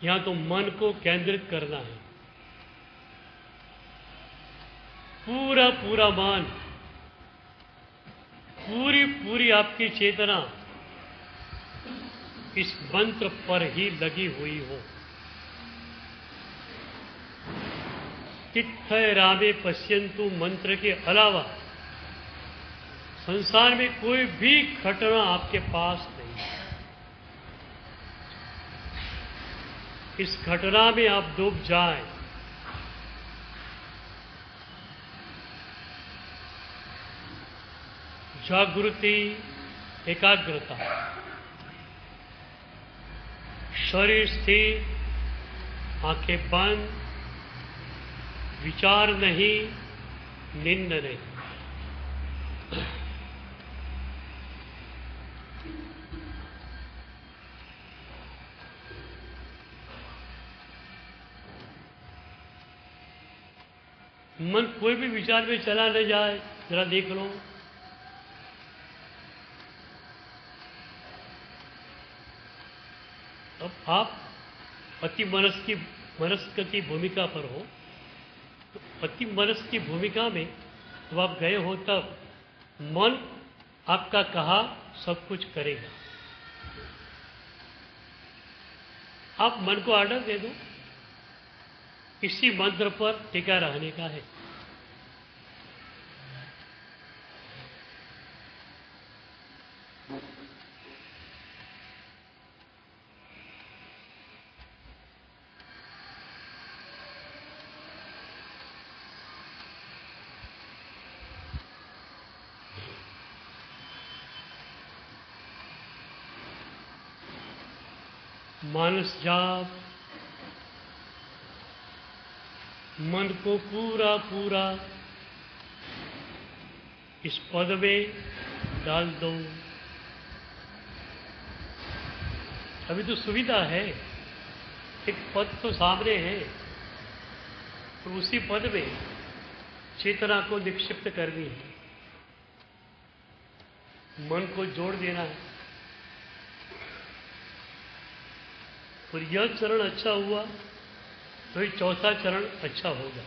यहां तो मन को केंद्रित करना है। पूरा पूरा मन, पूरी पूरी आपकी चेतना इस मंत्र पर ही लगी हुई हो। तिथैरा मे पश्यन्तु मंत्र के अलावा संसार में कोई भी घटना आपके पास नहीं। इस घटना में आप डूब जाएं, जागृति, एकाग्रता, शरीर स्थिर, आंखें बंद, विचार नहीं, निंद नहीं। मन कोई भी विचार में चला न जाए, जरा देख लो। अब आप अति मनस्क की भूमिका पर हो, तो अति मनस्क की भूमिका में जब आप गए हो तब मन आपका कहा सब कुछ करेगा। आप मन को आर्डर दे दो, इसी मंत्र पर टिका रहने का है। मानस जाप मन को पूरा पूरा इस पद में डाल दो। अभी तो सुविधा है, एक पद तो सामने है, तो उसी पद में चेतना को निक्षिप्त करनी है, मन को जोड़ देना है। और यह चरण अच्छा हुआ तो ये चौथा चरण अच्छा होगा।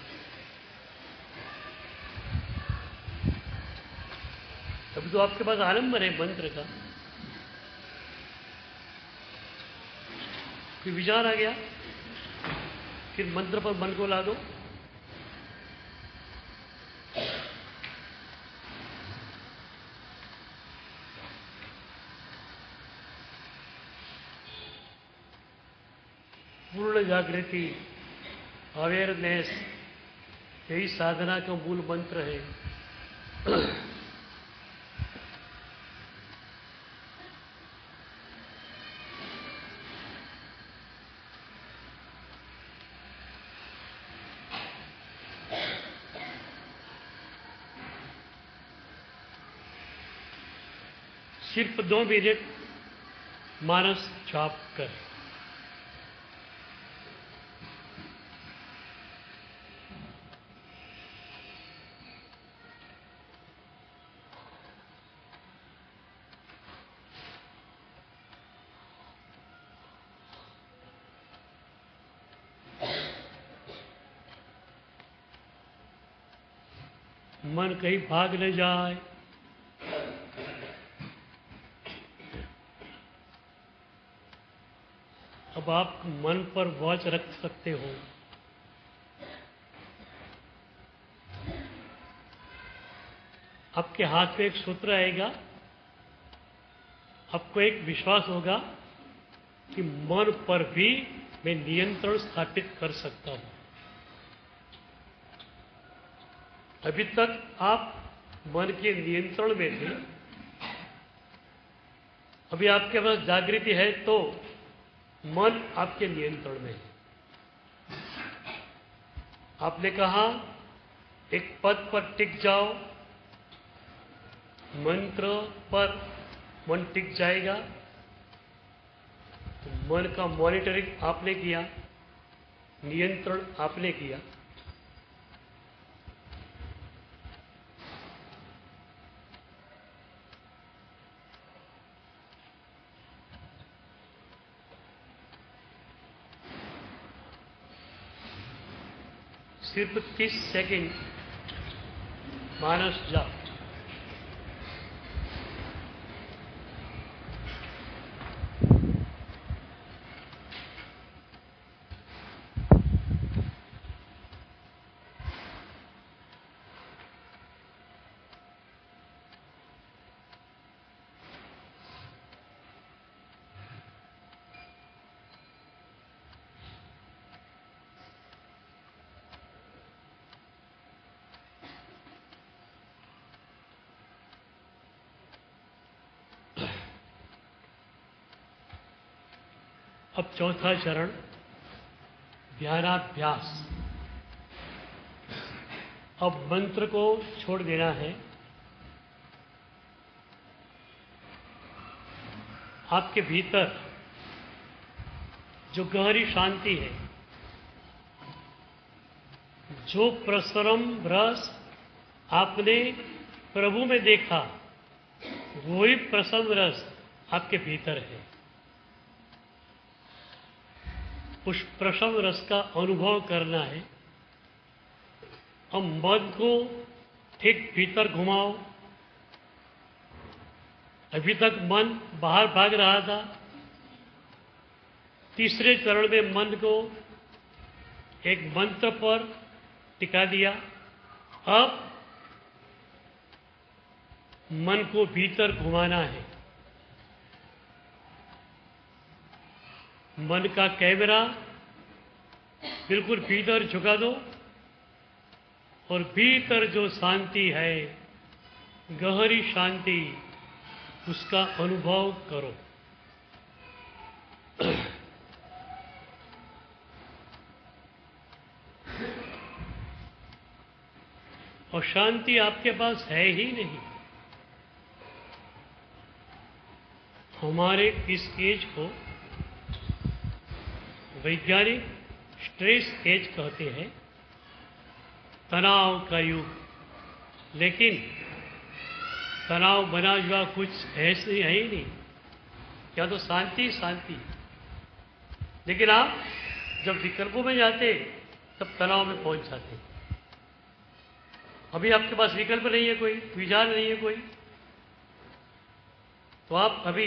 अभी तो आपके पास आलम्बन है मंत्र का, फिर विचार आ गया, फिर मंत्र पर मन को ला दो। पूर्ण जागृति, अवेयरनेस, यही साधना का मूल मंत्र है। सिर्फ 2 मिनट मानस जाप कर। मन कहीं भाग न जाए। अब आप मन पर वॉच रख सकते हो। आपके हाथ में एक सूत्र आएगा, आपको एक विश्वास होगा कि मन पर भी मैं नियंत्रण स्थापित कर सकता हूं। अभी तक आप मन के नियंत्रण में थे, अभी आपके पास जागृति है तो मन आपके नियंत्रण में है। आपने कहा एक पद पर टिक जाओ, मंत्र पर मन टिक जाएगा, तो मन का मॉनिटरिंग आपने किया, नियंत्रण आपने किया। सिर्फ 30 सेकंड मानस जाप। अब चौथा चरण ध्यानाभ्यास। अब मंत्र को छोड़ देना है। आपके भीतर जो गहरी शांति है, जो प्रसरम रस आपने प्रभु में देखा, वही प्रसन्न रस आपके भीतर है। उस प्रसन्न रस का अनुभव करना है। अब मन को ठीक भीतर घुमाओ। अभी तक मन बाहर भाग रहा था, तीसरे चरण में मन को एक मंत्र पर टिका दिया। अब मन को भीतर घुमाना है। मन का कैमरा बिल्कुल भीतर झुका दो और भीतर जो शांति है, गहरी शांति, उसका अनुभव करो। और शांति आपके पास है ही नहीं। हमारे इस एज को वैज्ञानिक स्ट्रेस एज कहते हैं, तनाव का युग। लेकिन तनाव बना हुआ कुछ ऐसे है ही नहीं, क्या तो शांति शांति। लेकिन आप जब विकल्पों में जाते तब तनाव में पहुंच जाते। अभी आपके पास विकल्प नहीं है, कोई विचार नहीं है कोई, तो आप अभी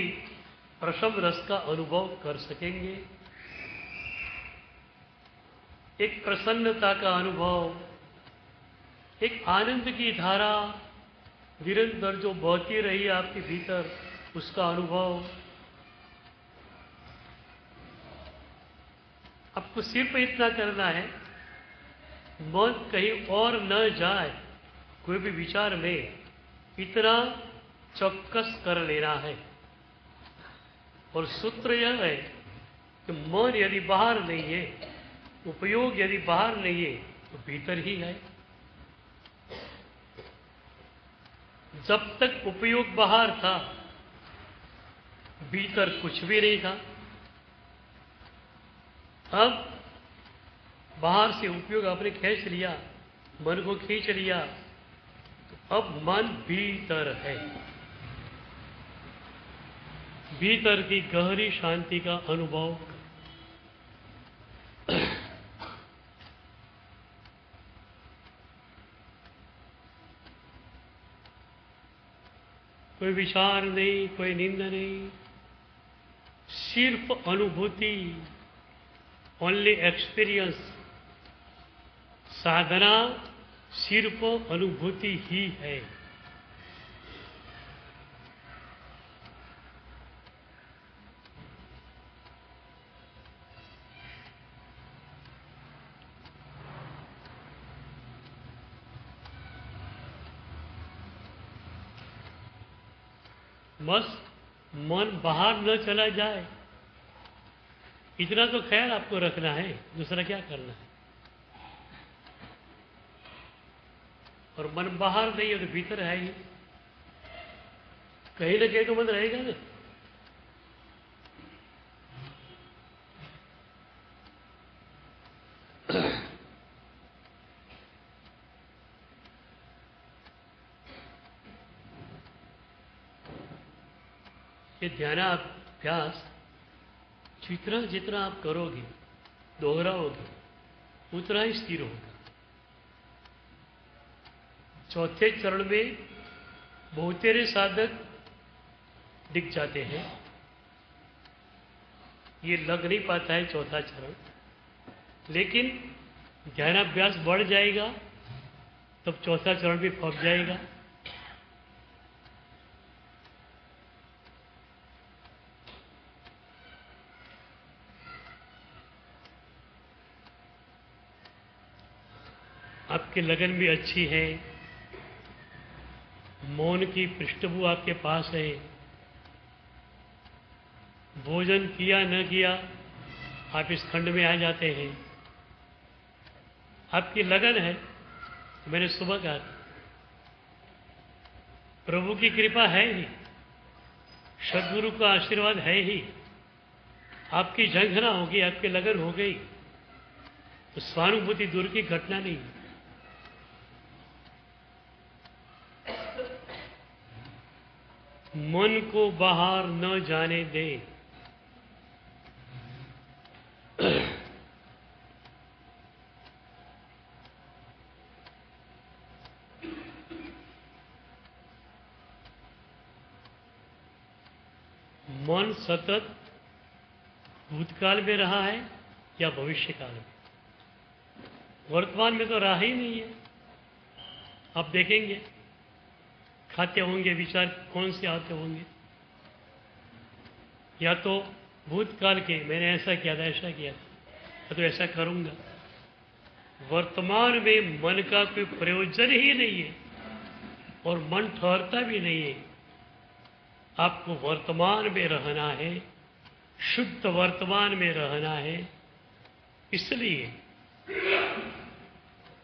प्रशम रस का अनुभव कर सकेंगे, एक प्रसन्नता का अनुभव, एक आनंद की धारा निरंतर जो बहती रही आपके भीतर, उसका अनुभव। आपको सिर्फ इतना करना है, मन कहीं और न जाए, कोई भी विचार में इतना चौकस कर लेना है। और सूत्र यह है कि मन यदि बाहर नहीं है, उपयोग यदि बाहर नहीं है, तो भीतर ही है। जब तक उपयोग बाहर था, भीतर कुछ भी नहीं था। अब बाहर से उपयोग आपने खींच लिया, मन को खींच लिया, तो अब मन भीतर है। भीतर की गहरी शांति का अनुभव। कोई विचार नहीं, कोई निंदा नहीं, सिर्फ अनुभूति, ओनली एक्सपीरियंस। साधना सिर्फ अनुभूति ही है। बस मन बाहर न चला जाए, इतना तो ख्याल आपको रखना है, दूसरा क्या करना है। और मन बाहर नहीं है तो भीतर है ही, कहीं ना कहीं तो मन रहेगा ना। ये ध्यानाभ्यास जितना जितना आप करोगे, दोहराओगे, उतना ही स्थिर होगा। चौथे चरण में बहुतेरे साधक दिख जाते हैं, ये लग नहीं पाता है चौथा चरण। लेकिन ध्यानाभ्यास बढ़ जाएगा तब चौथा चरण भी पक जाएगा। आपकी लगन भी अच्छी है, मौन की पृष्ठभूमि आपके पास है, भोजन किया न किया आप इस खंड में आ जाते हैं। आपकी लगन है, मैंने सुबह कहा प्रभु की कृपा है ही, सदगुरु का आशीर्वाद है ही। आपकी झंझना होगी, आपकी लगन हो गई तो स्वानुभूति दूर की घटना नहीं। मन को बाहर न जाने दे। मन सतत भूतकाल में रहा है या भविष्य काल में, वर्तमान में तो रहा ही नहीं है। आप देखेंगे खाते होंगे, विचार कौन से आते होंगे, या तो भूतकाल के मैंने ऐसा किया था, ऐसा किया था, तो ऐसा करूंगा। वर्तमान में मन का कोई प्रयोजन ही नहीं है और मन ठहरता भी नहीं है। आपको वर्तमान में रहना है, शुद्ध वर्तमान में रहना है। इसलिए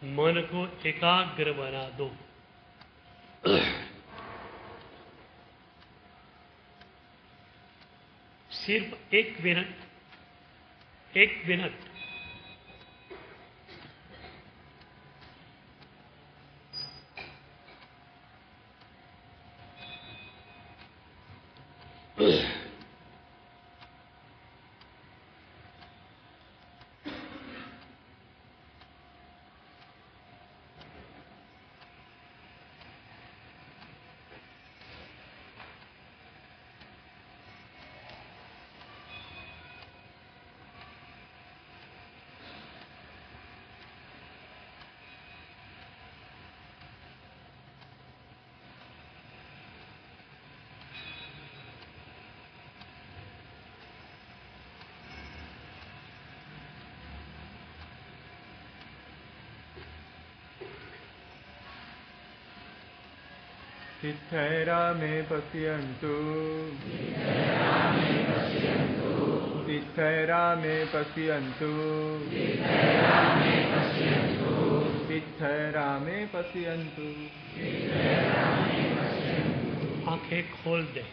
मन को एकाग्र बना दो। सिर्फ 1 मिनट, 1 मिनट सिद्धैरामे पश्यन्तु सिद्धैरामे पश्यन्तु सिद्धैरामे पश्यन्तु। आंखें खोल दें।